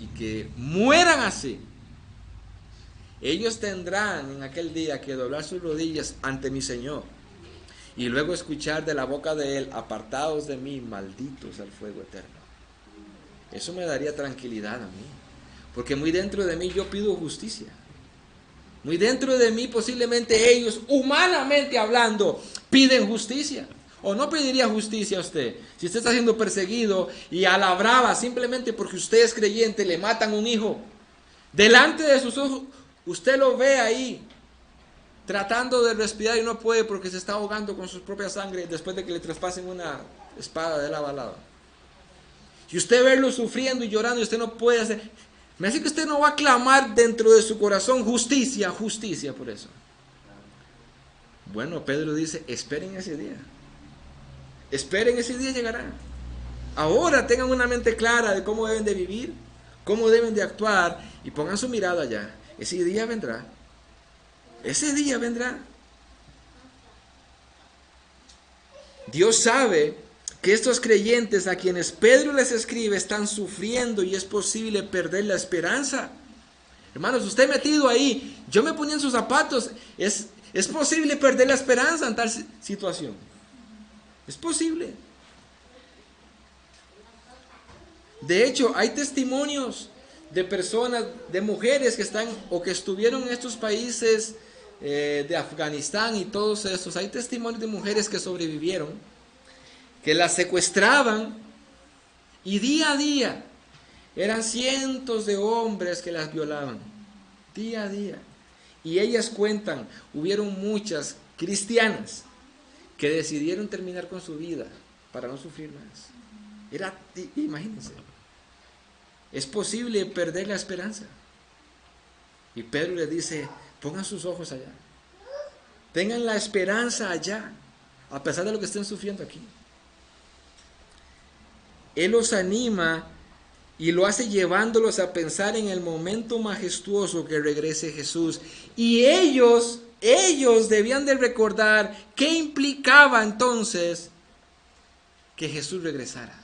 y que mueran así, ellos tendrán en aquel día que doblar sus rodillas ante mi Señor y luego escuchar de la boca de Él: apartaos de mí, malditos, al fuego eterno. Eso me daría tranquilidad a mí, porque muy dentro de mí yo pido justicia. Muy dentro de mí posiblemente ellos, humanamente hablando, piden justicia. ¿O no pediría justicia a usted? Si usted está siendo perseguido y a la brava, simplemente porque usted es creyente, le matan un hijo. Delante de sus ojos, usted lo ve ahí, tratando de respirar y no puede porque se está ahogando con su propia sangre después de que le traspasen una espada de lava a lava. Y usted verlo sufriendo y llorando y usted no puede hacer... Me hace que usted no va a clamar dentro de su corazón: justicia, justicia por eso. Bueno, Pedro dice: esperen ese día. Esperen, ese día llegará. Ahora tengan una mente clara de cómo deben de vivir, cómo deben de actuar, y pongan su mirada allá. Ese día vendrá. Ese día vendrá. Dios sabe que estos creyentes a quienes Pedro les escribe están sufriendo y es posible perder la esperanza. Hermanos, usted metido ahí, yo me ponía en sus zapatos, es posible perder la esperanza en tal situación. Es posible. De hecho, hay testimonios de personas, de mujeres que están o que estuvieron en estos países de Afganistán y todos estos. Hay testimonios de mujeres que sobrevivieron, que las secuestraban y día a día eran cientos de hombres que las violaban. Día a día. Y ellas cuentan, hubieron muchas cristianas que decidieron terminar con su vida para no sufrir más. Imagínense, es posible perder la esperanza. Y Pedro les dice: pongan sus ojos allá, tengan la esperanza allá, a pesar de lo que estén sufriendo aquí. Él los anima y lo hace llevándolos a pensar en el momento majestuoso que regrese Jesús. Y ellos debían de recordar qué implicaba entonces que Jesús regresara.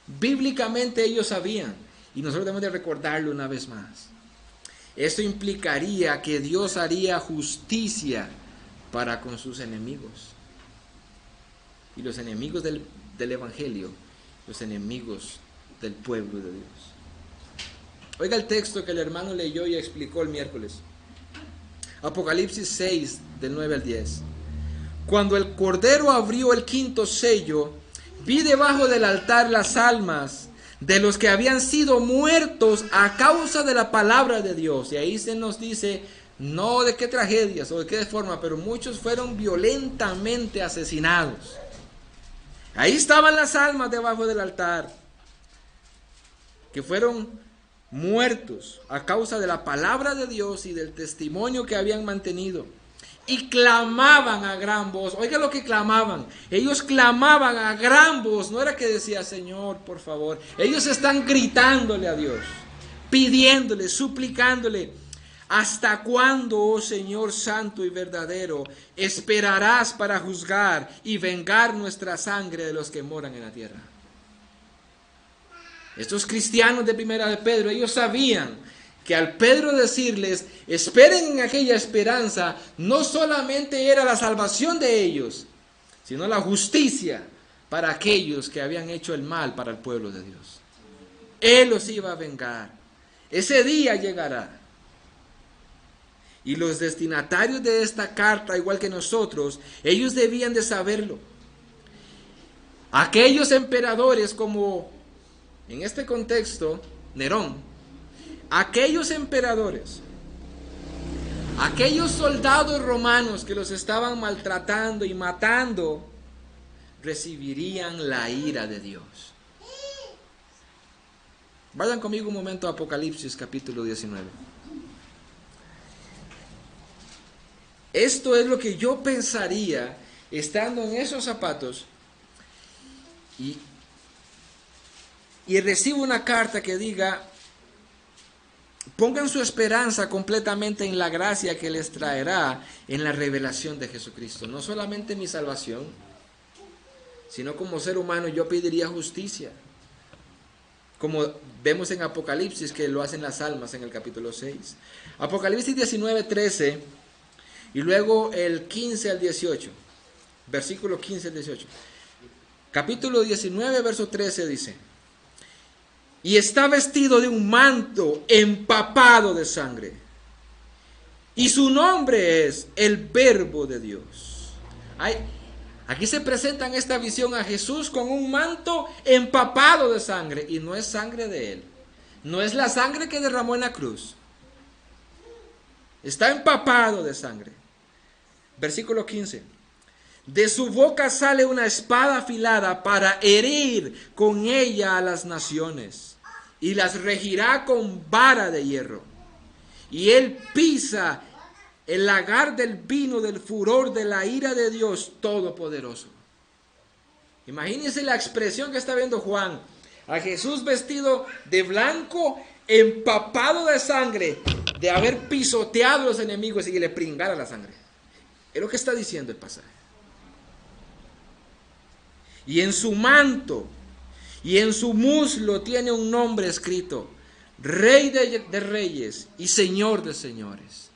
Bíblicamente ellos sabían, y nosotros debemos de recordarlo una vez más. Esto implicaría que Dios haría justicia para con sus enemigos. Y los enemigos del Evangelio, los enemigos del pueblo de Dios. Oiga el texto que el hermano leyó y explicó el miércoles. Apocalipsis 6, del 9 al 10. Cuando el Cordero abrió el quinto sello, vi debajo del altar las almas de los que habían sido muertos a causa de la palabra de Dios. Y ahí se nos dice, no de qué tragedias o de qué forma, pero muchos fueron violentamente asesinados. Ahí estaban las almas debajo del altar, que fueron muertos a causa de la palabra de Dios y del testimonio que habían mantenido. Y clamaban a gran voz. Oiga lo que clamaban. Ellos clamaban a gran voz. No era que decía, Señor, por favor. Ellos están gritándole a Dios, pidiéndole, suplicándole: ¿hasta cuándo, oh Señor santo y verdadero, esperarás para juzgar y vengar nuestra sangre de los que moran en la tierra? Estos cristianos de primera de Pedro, ellos sabían que al Pedro decirles, esperen en aquella esperanza, no solamente era la salvación de ellos, sino la justicia para aquellos que habían hecho el mal para el pueblo de Dios. Él los iba a vengar. Ese día llegará. Y los destinatarios de esta carta, igual que nosotros, ellos debían de saberlo. Aquellos emperadores, como en este contexto, Nerón, aquellos emperadores, aquellos soldados romanos que los estaban maltratando y matando, recibirían la ira de Dios. Vayan conmigo un momento a Apocalipsis capítulo 19. Esto es lo que yo pensaría estando en esos zapatos y recibo una carta que diga: pongan su esperanza completamente en la gracia que les traerá en la revelación de Jesucristo. No solamente mi salvación, sino como ser humano yo pediría justicia. como vemos en Apocalipsis que lo hacen las almas en el capítulo 6. Apocalipsis 19, 13 y luego el 15 al 18, versículo 15 al 18. Capítulo 19, verso 13 dice: y está vestido de un manto empapado de sangre, y su nombre es el Verbo de Dios. Aquí se presenta en esta visión a Jesús con un manto empapado de sangre, y no es sangre de él, no es la sangre que derramó en la cruz, está empapado de sangre. Versículo 15: de su boca sale una espada afilada para herir con ella a las naciones, y las regirá con vara de hierro. Y él pisa el lagar del vino del furor de la ira de Dios Todopoderoso. Imagínense la expresión que está viendo Juan. A Jesús vestido de blanco, empapado de sangre, de haber pisoteado a los enemigos y que le pringara la sangre. Es lo que está diciendo el pasaje. Y en su manto y en su muslo tiene un nombre escrito: Rey de Reyes y Señor de Señores.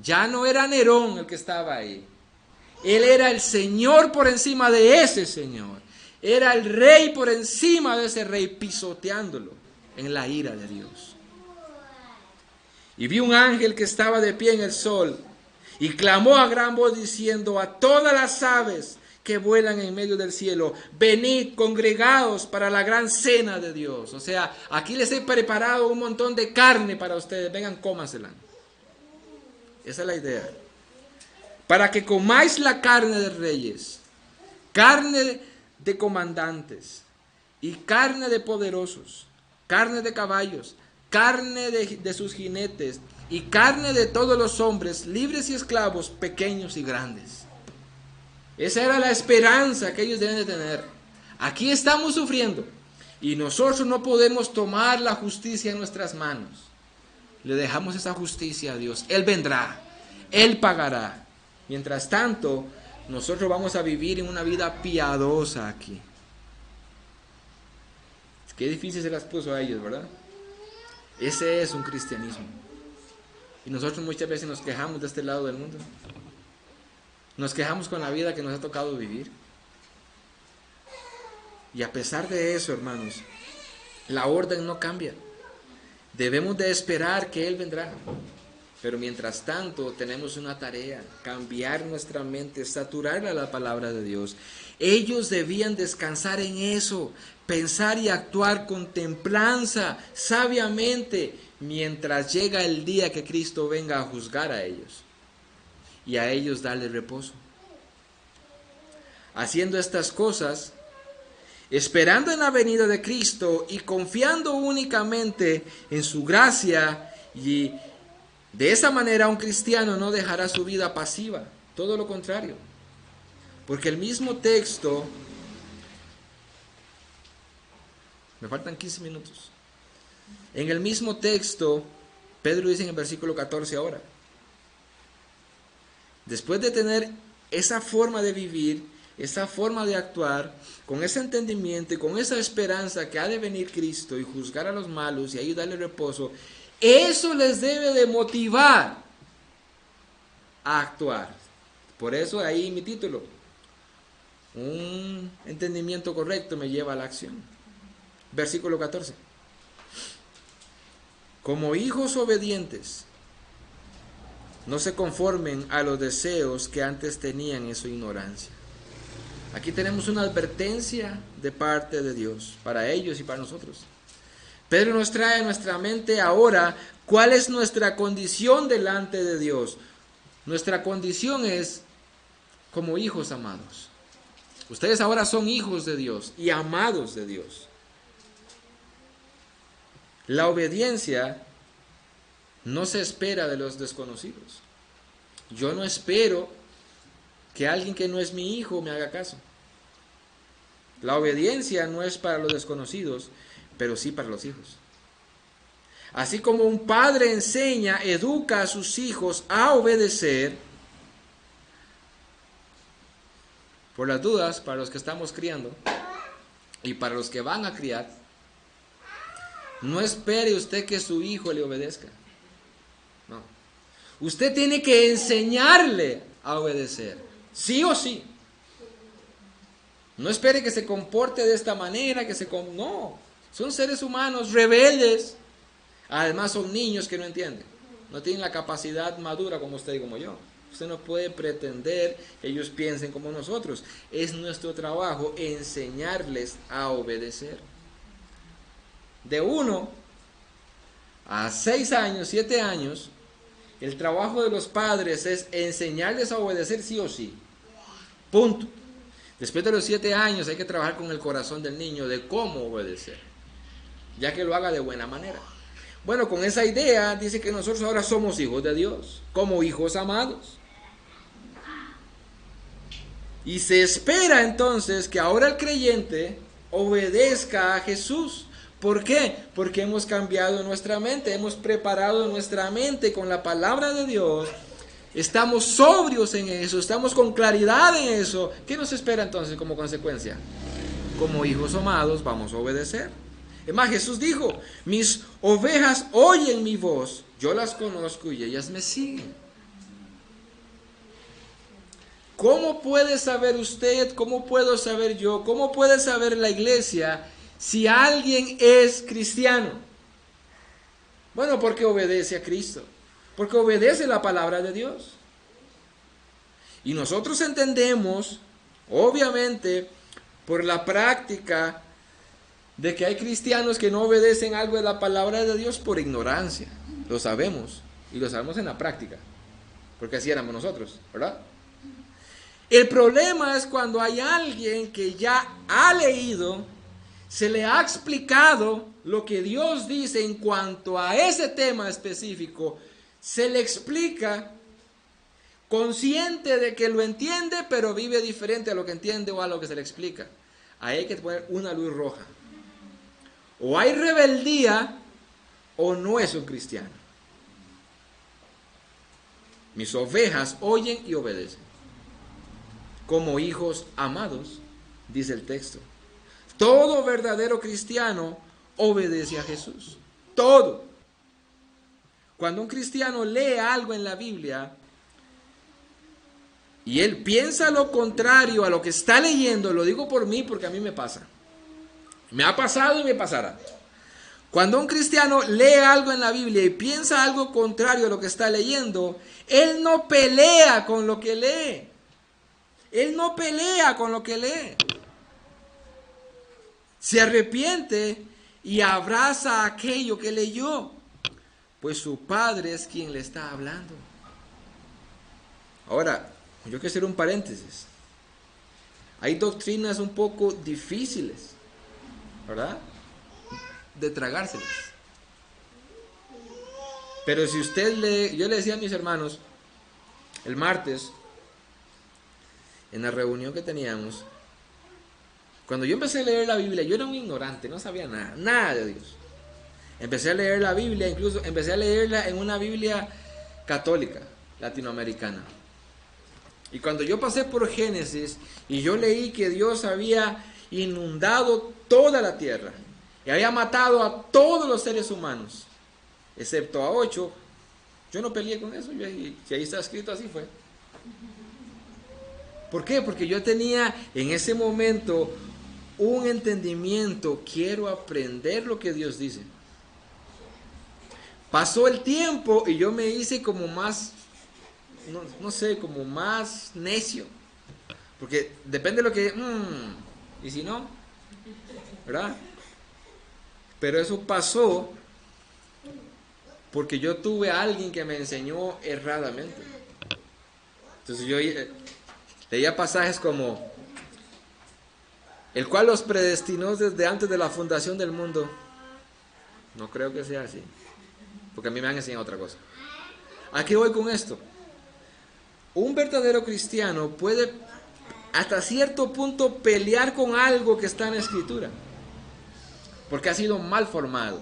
Ya no era Nerón el que estaba ahí. Él era el Señor por encima de ese Señor. Era el Rey por encima de ese Rey, pisoteándolo en la ira de Dios. Y vi un ángel que estaba de pie en el sol y clamó a gran voz diciendo a todas las aves que vuelan en medio del cielo: venid, congregaos para la gran cena de Dios. O sea, aquí les he preparado un montón de carne para ustedes, vengan, cómansela. Esa es la idea. Para que comáis la carne de reyes, carne de comandantes, y carne de poderosos, carne de caballos, carne de sus jinetes, y carne de todos los hombres, libres y esclavos, pequeños y grandes. Esa era la esperanza que ellos deben de tener. Aquí estamos sufriendo y nosotros no podemos tomar la justicia en nuestras manos. Le dejamos esa justicia a Dios. Él vendrá, Él pagará. Mientras tanto, nosotros vamos a vivir en una vida piadosa aquí. Qué difícil se las puso a ellos, ¿verdad? Ese es un cristianismo. Y nosotros muchas veces nos quejamos de este lado del mundo. Nos quejamos con la vida que nos ha tocado vivir. Y a pesar de eso, hermanos, la orden no cambia. Debemos de esperar que Él vendrá. Pero mientras tanto tenemos una tarea: cambiar nuestra mente, saturarla a la palabra de Dios. Ellos debían descansar en eso, pensar y actuar con templanza, sabiamente, mientras llega el día que Cristo venga a juzgar a ellos y a ellos darle reposo. Haciendo estas cosas, esperando en la venida de Cristo y confiando únicamente en su gracia, y de esa manera un cristiano no dejará su vida pasiva, todo lo contrario. Porque el mismo texto, me faltan 15 minutos, en el mismo texto, Pedro dice en el versículo 14 ahora: después de tener esa forma de vivir, esa forma de actuar, con ese entendimiento y con esa esperanza que ha de venir Cristo y juzgar a los malos y ayudarle reposo, eso les debe de motivar a actuar. Por eso ahí mi título: un entendimiento correcto me lleva a la acción. Versículo 14: como hijos obedientes, no se conformen a los deseos que antes tenían en su ignorancia. Aquí tenemos una advertencia de parte de Dios para ellos y para nosotros. Pedro nos trae a nuestra mente ahora cuál es nuestra condición delante de Dios. Nuestra condición es como hijos amados. Ustedes ahora son hijos de Dios y amados de Dios. La obediencia no se espera de los desconocidos. Yo no espero que alguien que no es mi hijo me haga caso. La obediencia no es para los desconocidos, pero sí para los hijos. Así como un padre enseña, educa a sus hijos a obedecer, por las dudas, para los que estamos criando y para los que van a criar, No espere usted que su hijo le obedezca. No. Usted tiene que enseñarle a obedecer, sí o sí. No espere que se comporte de esta manera, no. Son seres humanos rebeldes. Además son niños que no entienden. No tienen la capacidad madura como usted y como yo. Usted no puede pretender que ellos piensen como nosotros. Es nuestro trabajo enseñarles a obedecer. De 1 a 6 años, 7 años, el trabajo de los padres es enseñarles a obedecer sí o sí. Punto. Después de los 7 años hay que trabajar con el corazón del niño de cómo obedecer, ya que lo haga de buena manera. Bueno, con esa idea dice que nosotros ahora somos hijos de Dios, como hijos amados. Y se espera entonces que ahora el creyente obedezca a Jesús. ¿Por qué? Porque hemos cambiado nuestra mente, hemos preparado nuestra mente con la palabra de Dios. Estamos sobrios en eso, estamos con claridad en eso. ¿Qué nos espera entonces como consecuencia? Como hijos amados vamos a obedecer. Es más, Jesús dijo, mis ovejas oyen mi voz, yo las conozco y ellas me siguen. ¿Cómo puede saber usted, cómo puedo saber yo, cómo puede saber la iglesia si alguien es cristiano? Bueno, porque obedece a Cristo, porque obedece la palabra de Dios. Y nosotros entendemos, obviamente, por la práctica, de que hay cristianos que no obedecen algo de la palabra de Dios por ignorancia. Lo sabemos, y lo sabemos en la práctica, porque así éramos nosotros, ¿verdad? El problema es cuando hay alguien que ya ha leído, se le ha explicado lo que Dios dice en cuanto a ese tema específico, se le explica, consciente de que lo entiende, pero vive diferente a lo que entiende o a lo que se le explica. Ahí hay que poner una luz roja. O hay rebeldía o no es un cristiano. Mis ovejas oyen y obedecen, como hijos amados, dice el texto. Todo verdadero cristiano obedece a Jesús. Todo. Cuando un cristiano lee algo en la Biblia y él piensa lo contrario a lo que está leyendo, lo digo por mí porque a mí me pasa. Me ha pasado y me pasará. Cuando un cristiano lee algo en la Biblia y piensa algo contrario a lo que está leyendo, él no pelea con lo que lee. Él no pelea con lo que lee. Se arrepiente y abraza aquello que leyó, pues su padre es quien le está hablando. Ahora, yo quiero hacer un paréntesis. Hay doctrinas un poco difíciles, ¿verdad?, de tragárselas. Pero si usted lee, yo le decía a mis hermanos el martes, en la reunión que teníamos, cuando yo empecé a leer la Biblia, yo era un ignorante, no sabía nada de Dios. Empecé a leer la Biblia, incluso empecé a leerla en una Biblia católica, latinoamericana. Y cuando yo pasé por Génesis y yo leí que Dios había inundado toda la tierra y había matado a todos los seres humanos, excepto a 8, yo no peleé con eso. Si ahí está escrito, así fue. ¿Por qué? Porque yo tenía en ese momento un entendimiento, quiero aprender lo que Dios dice. Pasó el tiempo y yo me hice como más, no sé, como más necio. Porque depende de lo que, y si no, ¿verdad? Pero eso pasó porque yo tuve a alguien que me enseñó erradamente. Entonces yo leía pasajes como, el cual los predestinó desde antes de la fundación del mundo. No creo que sea así, porque a mí me han enseñado otra cosa. ¿A qué voy con esto? Un verdadero cristiano puede hasta cierto punto pelear con algo que está en la Escritura, porque ha sido mal formado.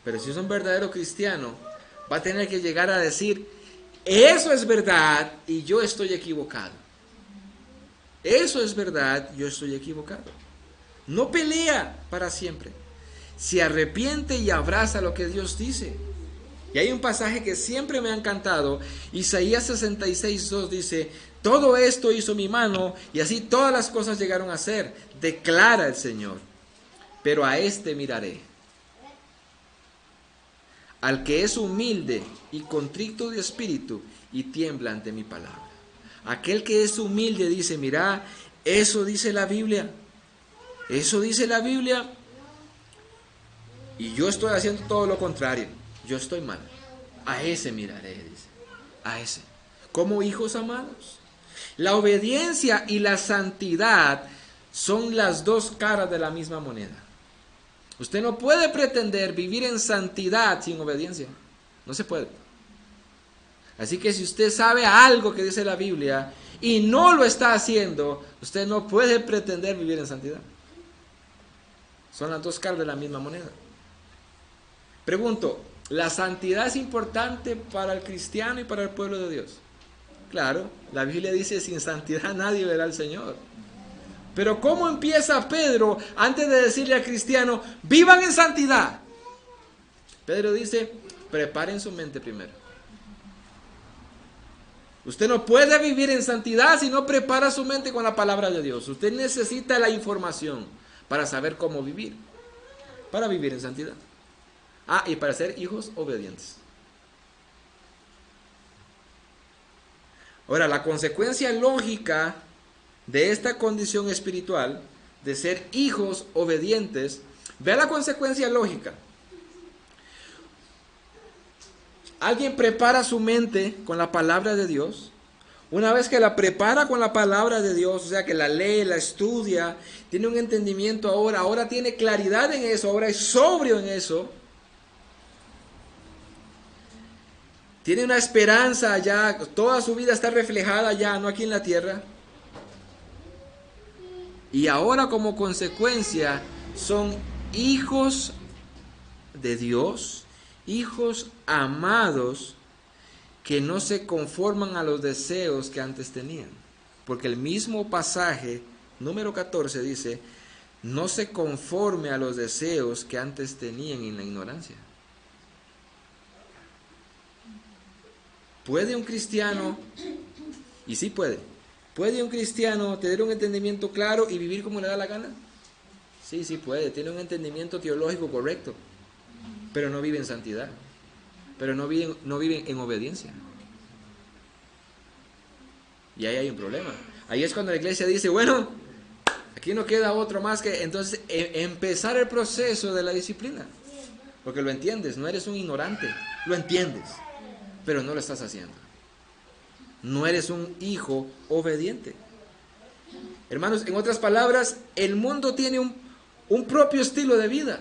Pero si es un verdadero cristiano, va a tener que llegar a decir, eso es verdad y yo estoy equivocado. Eso es verdad, yo estoy equivocado. No pelea para siempre. se arrepiente y abraza lo que Dios dice. Y hay un pasaje que siempre me ha encantado. Isaías 66:2 dice: todo esto hizo mi mano, y así todas las cosas llegaron a ser, declara el Señor. Pero a este miraré, al que es humilde y contrito de espíritu y tiembla ante mi palabra. Aquel que es humilde dice: mira, eso dice la Biblia, eso dice la Biblia, y yo estoy haciendo todo lo contrario, yo estoy mal. A ese miraré, dice, a ese. Como hijos amados, la obediencia y la santidad son las dos caras de la misma moneda. Usted no puede pretender vivir en santidad sin obediencia. No se puede. Así que si usted sabe algo que dice la Biblia y no lo está haciendo, usted no puede pretender vivir en santidad. Son las dos caras de la misma moneda. Pregunto, ¿la santidad es importante para el cristiano y para el pueblo de Dios? Claro, la Biblia dice: sin santidad nadie verá al Señor. Pero ¿cómo empieza Pedro antes de decirle al cristiano: vivan en santidad? Pedro dice: preparen su mente primero. Usted no puede vivir en santidad si no prepara su mente con la palabra de Dios. Usted necesita la información para saber cómo vivir, para vivir en santidad. Y para ser hijos obedientes. Ahora, la consecuencia lógica de esta condición espiritual, de ser hijos obedientes, vea la consecuencia lógica. Alguien prepara su mente con la palabra de Dios. Una vez que la prepara con la palabra de Dios, o sea que la lee, la estudia, tiene un entendimiento ahora tiene claridad en eso, ahora es sobrio en eso. Tiene una esperanza allá, toda su vida está reflejada allá, no aquí en la tierra. Y ahora como consecuencia son hijos de Dios, hijos amados, que no se conforman a los deseos que antes tenían. Porque el mismo pasaje, número 14, dice: no se conforme a los deseos que antes tenían en la ignorancia. ¿Puede un cristiano, y sí puede un cristiano tener un entendimiento claro y vivir como le da la gana? Sí puede, tiene un entendimiento teológico correcto, pero no vive en santidad, pero no vive en obediencia. Y ahí hay un problema. Ahí es cuando la iglesia dice: bueno, aquí no queda otro más que entonces empezar el proceso de la disciplina. Porque lo entiendes, no eres un ignorante, lo entiendes, pero no lo estás haciendo. No eres un hijo obediente. Hermanos, en otras palabras, el mundo tiene un propio estilo de vida.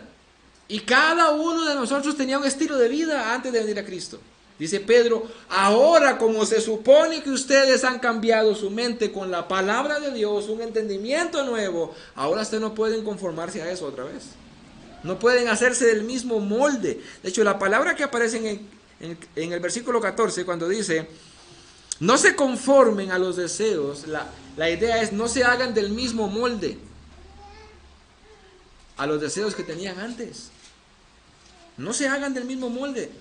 Y cada uno de nosotros tenía un estilo de vida antes de venir a Cristo. Dice Pedro: ahora, como se supone que ustedes han cambiado su mente con la palabra de Dios, un entendimiento nuevo, ahora ustedes no pueden conformarse a eso otra vez. No pueden hacerse del mismo molde. De hecho, la palabra que aparece en el versículo 14, cuando dice: no se conformen a los deseos, la idea es: no se hagan del mismo molde a los deseos que tenían antes. No se hagan del mismo molde.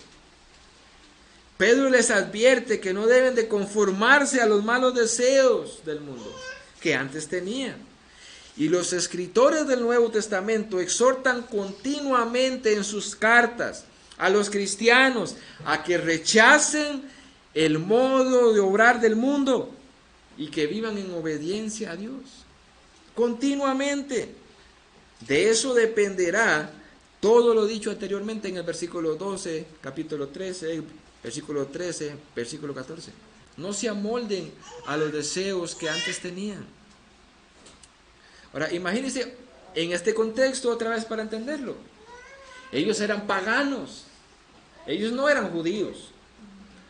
Pedro les advierte que no deben de conformarse a los malos deseos del mundo que antes tenían. Y los escritores del Nuevo Testamento exhortan continuamente en sus cartas a los cristianos a que rechacen el modo de obrar del mundo y que vivan en obediencia a Dios. Continuamente. De eso dependerá todo lo dicho anteriormente en el versículo 12, capítulo 13, versículo 13, versículo 14. No se amolden a los deseos que antes tenían. Ahora, imagínense en este contexto otra vez para entenderlo. Ellos eran paganos. Ellos no eran judíos.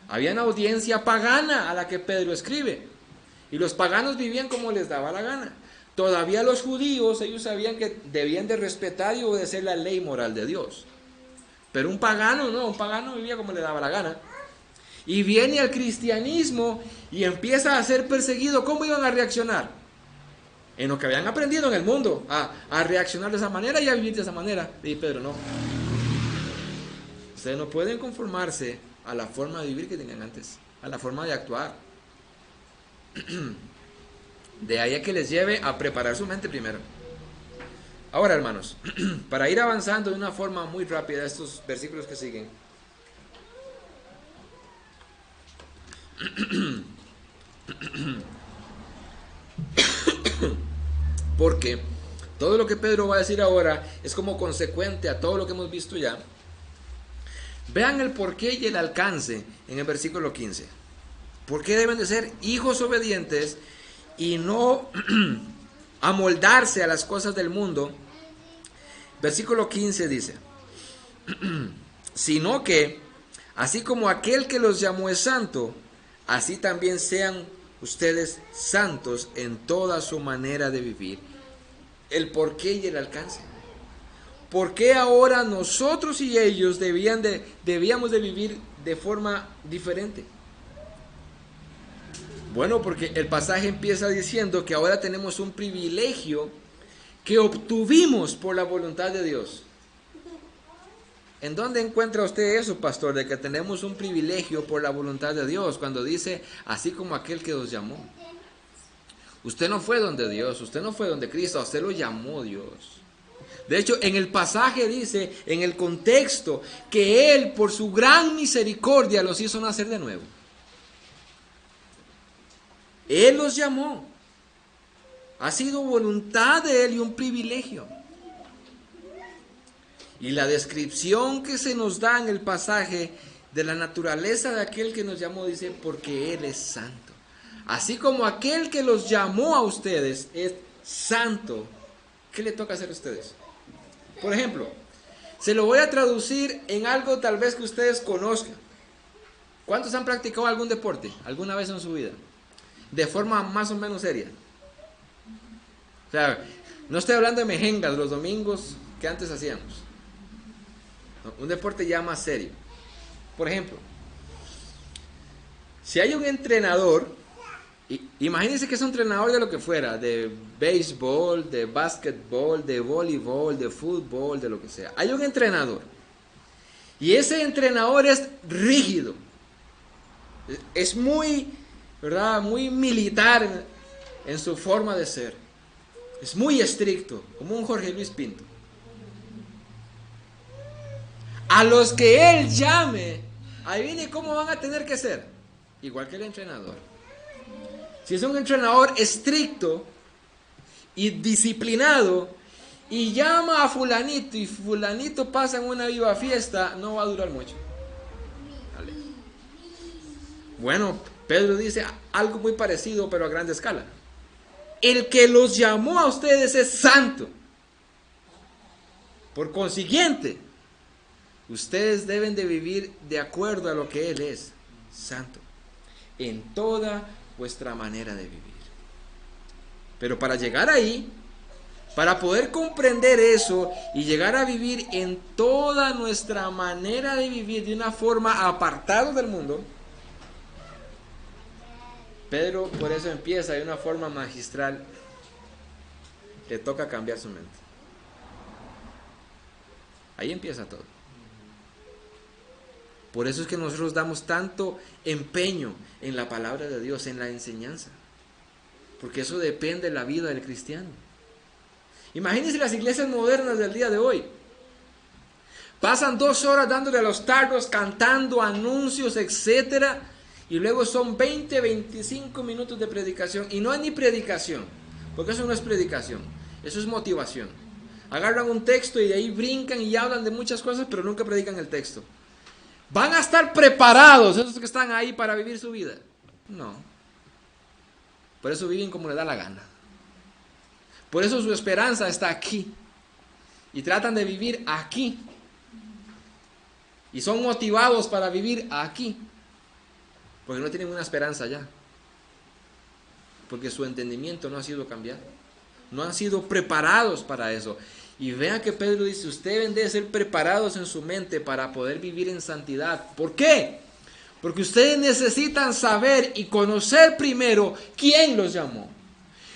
Había una audiencia pagana a la que Pedro escribe. Y los paganos vivían como les daba la gana. Todavía los judíos, ellos sabían que debían de respetar y obedecer la ley moral de Dios. Pero un pagano no, un pagano vivía como le daba la gana. Y viene al cristianismo y empieza a ser perseguido. ¿Cómo iban a reaccionar? en lo que habían aprendido en el mundo, a reaccionar de esa manera y a vivir de esa manera. Y Pedro, no. Ustedes no pueden conformarse a la forma de vivir que tenían antes, a la forma de actuar. De ahí a que les lleve a preparar su mente primero. Ahora, hermanos, para ir avanzando de una forma muy rápida estos versículos que siguen. Porque todo lo que Pedro va a decir ahora es como consecuente a todo lo que hemos visto ya. Vean el porqué y el alcance en el versículo 15. ¿Por qué deben de ser hijos obedientes y no amoldarse a las cosas del mundo? Versículo 15 dice, sino que, así como aquel que los llamó es santo, así también sean ustedes santos en toda su manera de vivir. El porqué y el alcance. ¿Por qué ahora nosotros y ellos debíamos de vivir de forma diferente? Bueno, porque el pasaje empieza diciendo que ahora tenemos un privilegio que obtuvimos por la voluntad de Dios. ¿En dónde encuentra usted eso, pastor, de que tenemos un privilegio por la voluntad de Dios? Cuando dice, así como aquel que los llamó. Usted no fue donde Dios, usted no fue donde Cristo, usted lo llamó Dios. De hecho, en el pasaje dice, en el contexto, que Él, por su gran misericordia, los hizo nacer de nuevo. Él los llamó. Ha sido voluntad de Él y un privilegio. Y la descripción que se nos da en el pasaje de la naturaleza de aquel que nos llamó dice, porque Él es santo. Así como aquel que los llamó a ustedes es santo, ¿qué le toca hacer a ustedes? Por ejemplo, se lo voy a traducir en algo tal vez que ustedes conozcan. ¿Cuántos han practicado algún deporte alguna vez en su vida? De forma más o menos seria. O sea, no estoy hablando de mejengas los domingos que antes hacíamos. Un deporte ya más serio. Por ejemplo, si hay un entrenador, imagínense que es un entrenador de lo que fuera, de béisbol, de básquetbol, de voleibol, de fútbol, de lo que sea. Hay un entrenador. Y ese entrenador es rígido. Es muy, ¿verdad? Muy militar en su forma de ser. Es muy estricto, como un Jorge Luis Pinto. A los que él llame, ahí viene cómo van a tener que ser. Igual que el entrenador. Si es un entrenador estricto y disciplinado y llama a fulanito y fulanito pasa en una viva fiesta, no va a durar mucho. Vale. Bueno, Pedro dice algo muy parecido pero a gran escala. El que los llamó a ustedes es santo. Por consiguiente, ustedes deben de vivir de acuerdo a lo que Él es, santo, en toda vuestra manera de vivir. Pero para llegar ahí, para poder comprender eso y llegar a vivir en toda nuestra manera de vivir de una forma apartada del mundo, Pedro por eso empieza de una forma magistral. Le toca cambiar su mente. Ahí empieza todo. Por eso es que nosotros damos tanto empeño en la palabra de Dios, en la enseñanza. Porque eso depende de la vida del cristiano. Imagínense las iglesias modernas del día de hoy. Pasan 2 horas dándole a los tardos, cantando anuncios, etcétera, y luego son 20, 25 minutos de predicación. Y no es ni predicación, porque eso no es predicación, eso es motivación. Agarran un texto y de ahí brincan y hablan de muchas cosas, pero nunca predican el texto. ¿Van a estar preparados esos que están ahí para vivir su vida? No. Por eso viven como les da la gana. Por eso su esperanza está aquí. Y tratan de vivir aquí. Y son motivados para vivir aquí. Porque no tienen una esperanza allá. Porque su entendimiento no ha sido cambiado. No han sido preparados para eso. Y vean que Pedro dice, ustedes deben de ser preparados en su mente para poder vivir en santidad. ¿Por qué? Porque ustedes necesitan saber y conocer primero quién los llamó.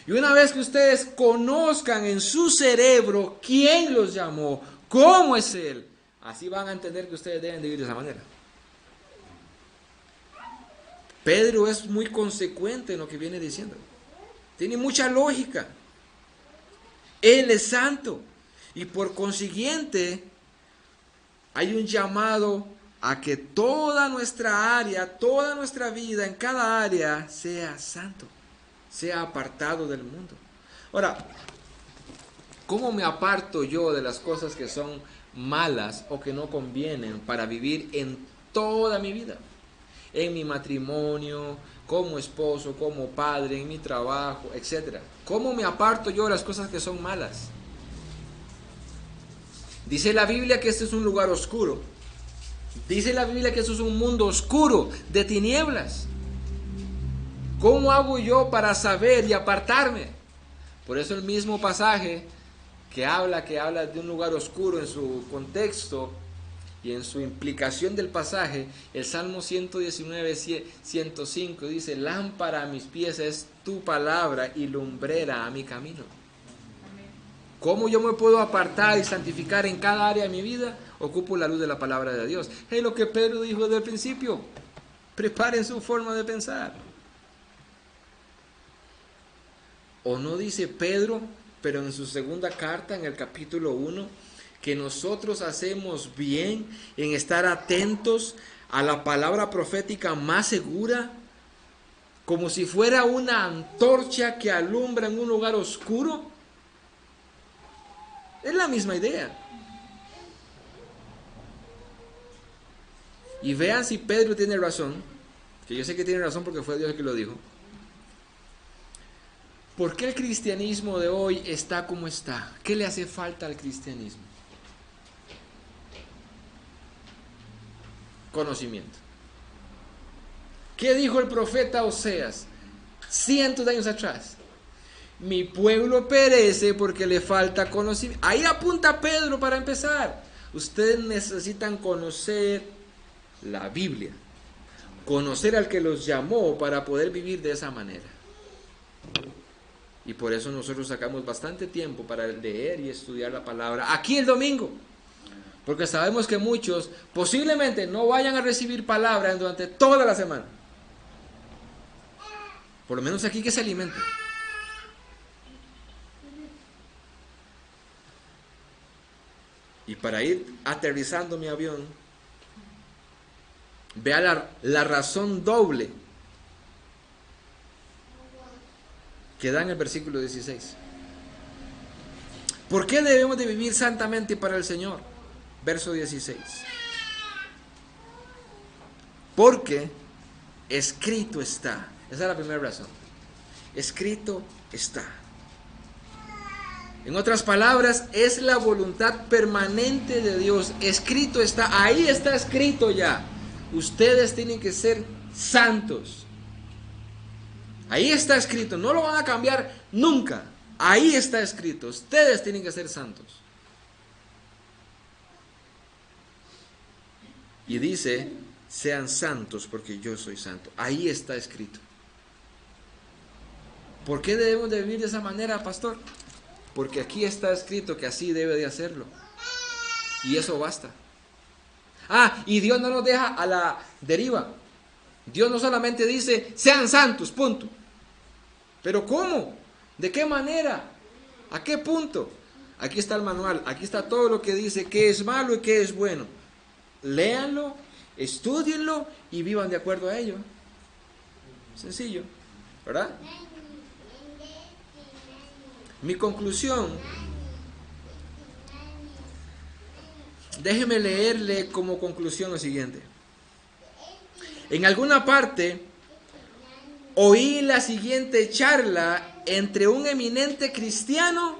Y una vez que ustedes conozcan en su cerebro quién los llamó, cómo es Él, así van a entender que ustedes deben vivir de esa manera. Pedro es muy consecuente en lo que viene diciendo. Tiene mucha lógica. Él es santo. Y por consiguiente, hay un llamado a que toda nuestra área, toda nuestra vida, en cada área, sea santo, sea apartado del mundo. Ahora, ¿cómo me aparto yo de las cosas que son malas o que no convienen para vivir en toda mi vida? En mi matrimonio, como esposo, como padre, en mi trabajo, etc. ¿Cómo me aparto yo de las cosas que son malas? Dice la Biblia que este es un lugar oscuro. Dice la Biblia que esto es un mundo oscuro, de tinieblas. ¿Cómo hago yo para saber y apartarme? Por eso el mismo pasaje que habla de un lugar oscuro en su contexto y en su implicación del pasaje, el Salmo 119, 105 dice: lámpara a mis pies es tu palabra y lumbrera a mi camino. ¿Cómo yo me puedo apartar y santificar en cada área de mi vida? Ocupo la luz de la palabra de Dios. Es lo que Pedro dijo desde el principio. Preparen su forma de pensar. ¿O no dice Pedro, pero en su segunda carta, en el capítulo 1, que nosotros hacemos bien en estar atentos a la palabra profética más segura, como si fuera una antorcha que alumbra en un lugar oscuro? Es la misma idea. Y vean si Pedro tiene razón, que yo sé que tiene razón porque fue Dios el que lo dijo. ¿Por qué el cristianismo de hoy está como está? ¿Qué le hace falta al cristianismo? Conocimiento. ¿Qué dijo el profeta Oseas cientos de años atrás? Mi pueblo perece porque le falta conocimiento. Ahí apunta Pedro para empezar. Ustedes necesitan conocer la Biblia, conocer al que los llamó para poder vivir de esa manera. Y por eso nosotros sacamos bastante tiempo para leer y estudiar la palabra aquí el domingo, porque sabemos que muchos posiblemente no vayan a recibir palabra durante toda la semana. Por lo menos aquí que se alimenten. Y para ir aterrizando mi avión, vea la razón doble que da en el versículo 16. ¿Por qué debemos de vivir santamente para el Señor? Verso 16. Porque escrito está. Esa es la primera razón. Escrito está. En otras palabras, es la voluntad permanente de Dios. Escrito está. Ahí está escrito ya. Ustedes tienen que ser santos. Ahí está escrito. No lo van a cambiar nunca. Ahí está escrito. Ustedes tienen que ser santos. Y dice: sean santos porque yo soy santo. Ahí está escrito. ¿Por qué debemos de vivir de esa manera, pastor? Porque aquí está escrito que así debe de hacerlo. Y eso basta. Y Dios no nos deja a la deriva. Dios no solamente dice: sean santos, punto. ¿Pero cómo? ¿De qué manera? ¿A qué punto? Aquí está el manual. Aquí está todo lo que dice qué es malo y qué es bueno. Léanlo, estúdienlo y vivan de acuerdo a ello. Sencillo, ¿verdad? Mi conclusión, déjeme leerle como conclusión lo siguiente. En alguna parte oí la siguiente charla entre un eminente cristiano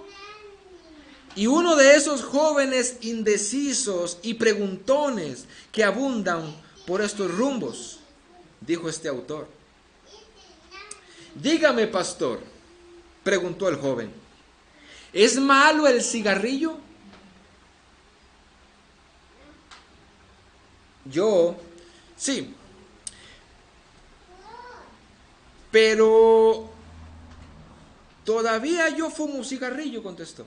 y uno de esos jóvenes indecisos y preguntones que abundan por estos rumbos. Dijo este autor: dígame, pastor, preguntó el joven, ¿es malo el cigarrillo? Yo, sí, pero todavía yo fumo cigarrillo, contestó.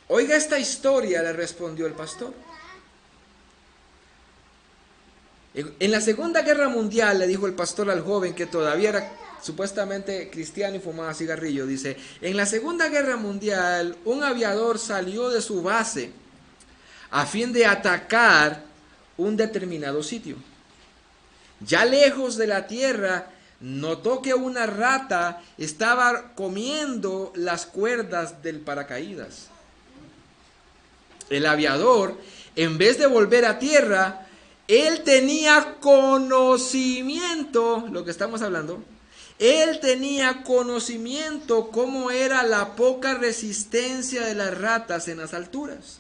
Oiga esta historia, le respondió el pastor. En la Segunda Guerra Mundial, le dijo el pastor al joven que todavía era supuestamente cristiano y fumaba cigarrillo, dice, en la Segunda Guerra Mundial, un aviador salió de su base a fin de atacar un determinado sitio. Ya lejos de la tierra, notó que una rata estaba comiendo las cuerdas del paracaídas. El aviador, en vez de volver a tierra, él tenía conocimiento, lo que estamos hablando, él tenía conocimiento cómo era la poca resistencia de las ratas en las alturas.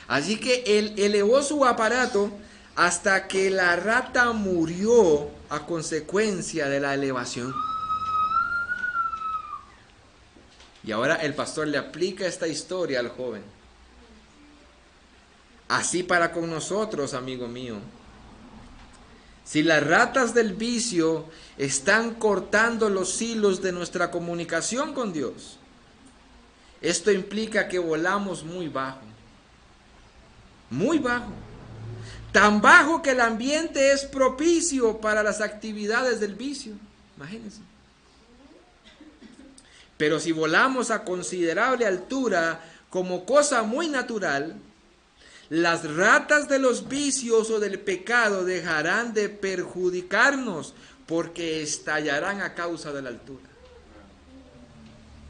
Así que él elevó su aparato hasta que la rata murió a consecuencia de la elevación. Y ahora el pastor le aplica esta historia al joven. Así para con nosotros, amigo mío. Si las ratas del vicio están cortando los hilos de nuestra comunicación con Dios, esto implica que volamos muy bajo. Muy bajo. Tan bajo que el ambiente es propicio para las actividades del vicio. Imagínense. Pero si volamos a considerable altura como cosa muy natural, las ratas de los vicios o del pecado dejarán de perjudicarnos porque estallarán a causa de la altura.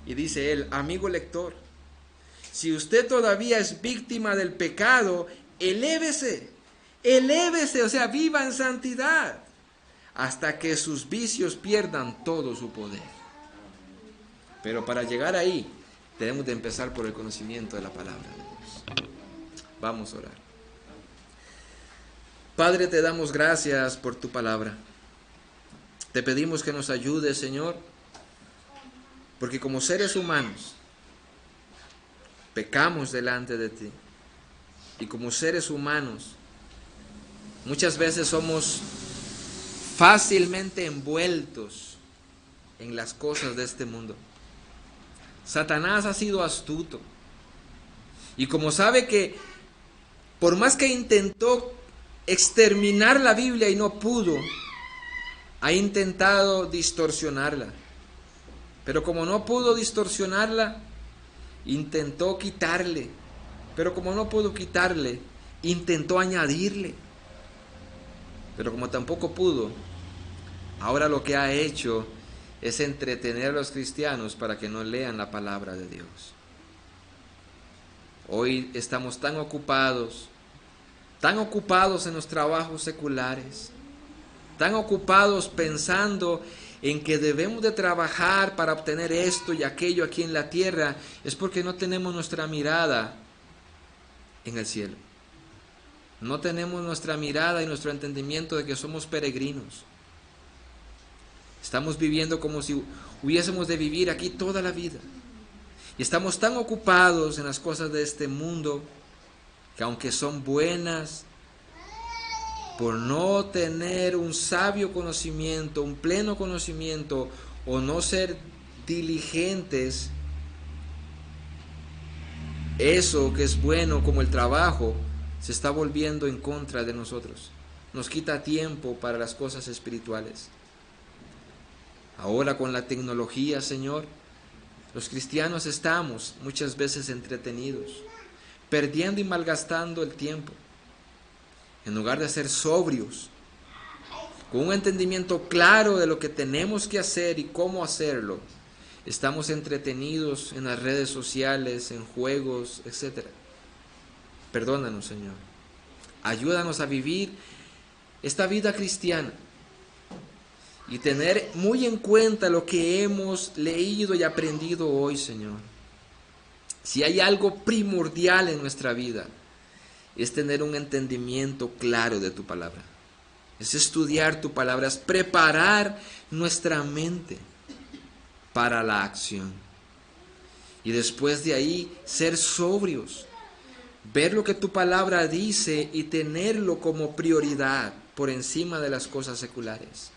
Y dice él, amigo lector, si usted todavía es víctima del pecado, elévese, o sea, viva en santidad, hasta que sus vicios pierdan todo su poder. Pero para llegar ahí, tenemos de empezar por el conocimiento de la palabra de Dios. Vamos a orar. Padre, te damos gracias por tu palabra. Te pedimos que nos ayudes, Señor, porque como seres humanos, pecamos delante de ti. Y como seres humanos, muchas veces somos fácilmente envueltos en las cosas de este mundo. Satanás ha sido astuto. Y como sabe que por más que intentó exterminar la Biblia y no pudo, ha intentado distorsionarla. Pero como no pudo distorsionarla, intentó quitarle, pero como no pudo quitarle, intentó añadirle, pero como tampoco pudo, ahora lo que ha hecho es entretener a los cristianos para que no lean la palabra de Dios. Hoy estamos tan ocupados en los trabajos seculares, tan ocupados pensando en que debemos de trabajar para obtener esto y aquello aquí en la tierra, es porque no tenemos nuestra mirada en el cielo. No tenemos nuestra mirada y nuestro entendimiento de que somos peregrinos. Estamos viviendo como si hubiésemos de vivir aquí toda la vida. Y estamos tan ocupados en las cosas de este mundo que aunque son buenas, por no tener un sabio conocimiento, un pleno conocimiento, o no ser diligentes, eso que es bueno como el trabajo, se está volviendo en contra de nosotros. Nos quita tiempo para las cosas espirituales. Ahora con la tecnología, Señor, los cristianos estamos muchas veces entretenidos, perdiendo y malgastando el tiempo. En lugar de ser sobrios, con un entendimiento claro de lo que tenemos que hacer y cómo hacerlo, estamos entretenidos en las redes sociales, en juegos, etc. Perdónanos, Señor. Ayúdanos a vivir esta vida cristiana y tener muy en cuenta lo que hemos leído y aprendido hoy, Señor. Si hay algo primordial en nuestra vida, es tener un entendimiento claro de tu palabra. Es estudiar tu palabra, es preparar nuestra mente para la acción. Y después de ahí, ser sobrios, ver lo que tu palabra dice y tenerlo como prioridad por encima de las cosas seculares.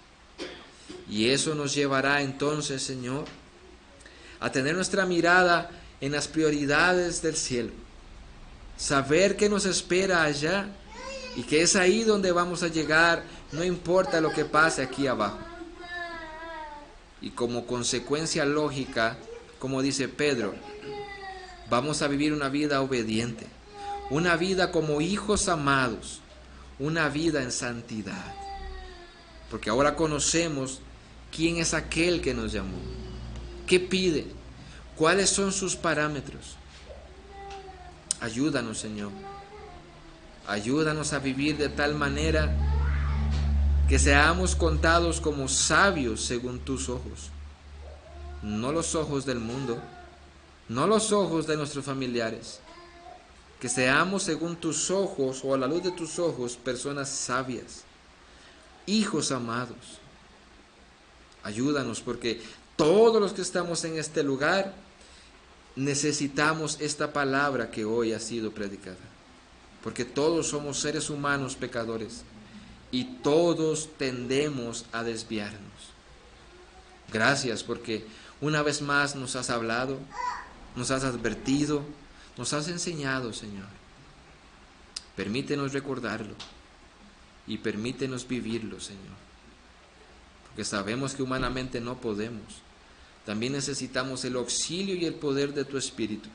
Y eso nos llevará entonces, Señor, a tener nuestra mirada en las prioridades del cielo. Saber que nos espera allá y que es ahí donde vamos a llegar, no importa lo que pase aquí abajo. Y como consecuencia lógica, como dice Pedro, vamos a vivir una vida obediente, una vida como hijos amados, una vida en santidad. Porque ahora conocemos quién es aquel que nos llamó, qué pide, cuáles son sus parámetros. Ayúdanos, Señor. Ayúdanos a vivir de tal manera que seamos contados como sabios según tus ojos. No los ojos del mundo, no los ojos de nuestros familiares. Que seamos según tus ojos o a la luz de tus ojos personas sabias, hijos amados. Ayúdanos porque todos los que estamos en este lugar necesitamos esta palabra que hoy ha sido predicada. Porque todos somos seres humanos pecadores y todos tendemos a desviarnos. Gracias porque una vez más nos has hablado, nos has advertido, nos has enseñado, Señor. Permítenos recordarlo y permítenos vivirlo, Señor. Porque sabemos que humanamente no podemos. También necesitamos el auxilio y el poder de tu Espíritu.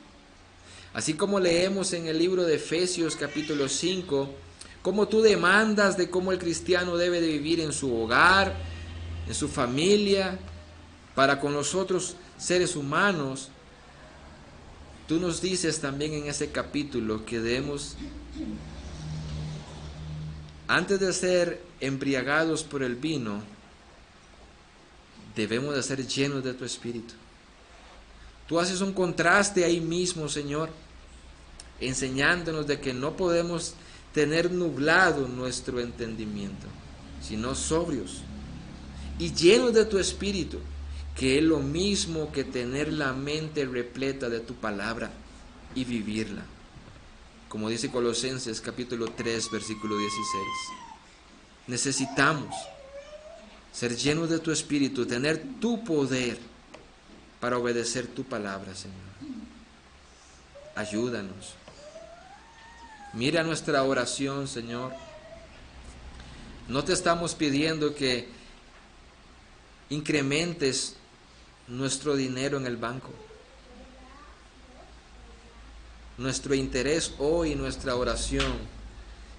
Así como leemos en el libro de Efesios capítulo 5, cómo tú demandas de cómo el cristiano debe de vivir en su hogar, en su familia, para con los otros seres humanos. Tú nos dices también en ese capítulo que debemos, antes de ser embriagados por el vino, debemos de ser llenos de tu Espíritu. Tú haces un contraste ahí mismo, Señor, enseñándonos de que no podemos tener nublado nuestro entendimiento, sino sobrios y llenos de tu Espíritu, que es lo mismo que tener la mente repleta de tu palabra y vivirla. Como dice Colosenses capítulo 3, versículo 16. Necesitamos ser llenos de tu Espíritu, tener tu poder para obedecer tu palabra, Señor. Ayúdanos. Mira nuestra oración, Señor. No te estamos pidiendo que incrementes nuestro dinero en el banco. Nuestro interés hoy, nuestra oración,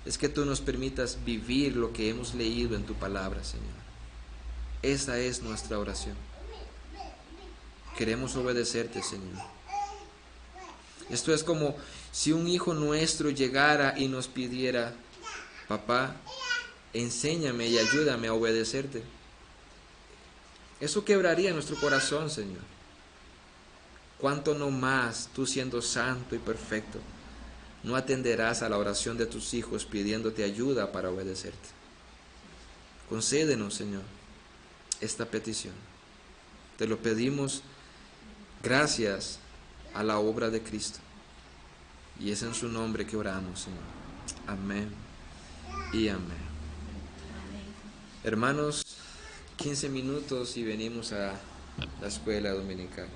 es que tú nos permitas vivir lo que hemos leído en tu palabra, Señor. Esa es nuestra oración. Queremos obedecerte, Señor. Esto es como si un hijo nuestro llegara y nos pidiera: papá, enséñame y ayúdame a obedecerte. Eso quebraría nuestro corazón, Señor. ¿Cuánto no más tú, siendo santo y perfecto, no atenderás a la oración de tus hijos pidiéndote ayuda para obedecerte? Concédenos, Señor, esta petición. Te lo pedimos gracias a la obra de Cristo. Y es en su nombre que oramos, Señor. Amén y amén. Hermanos, 15 minutos y venimos a la escuela dominical.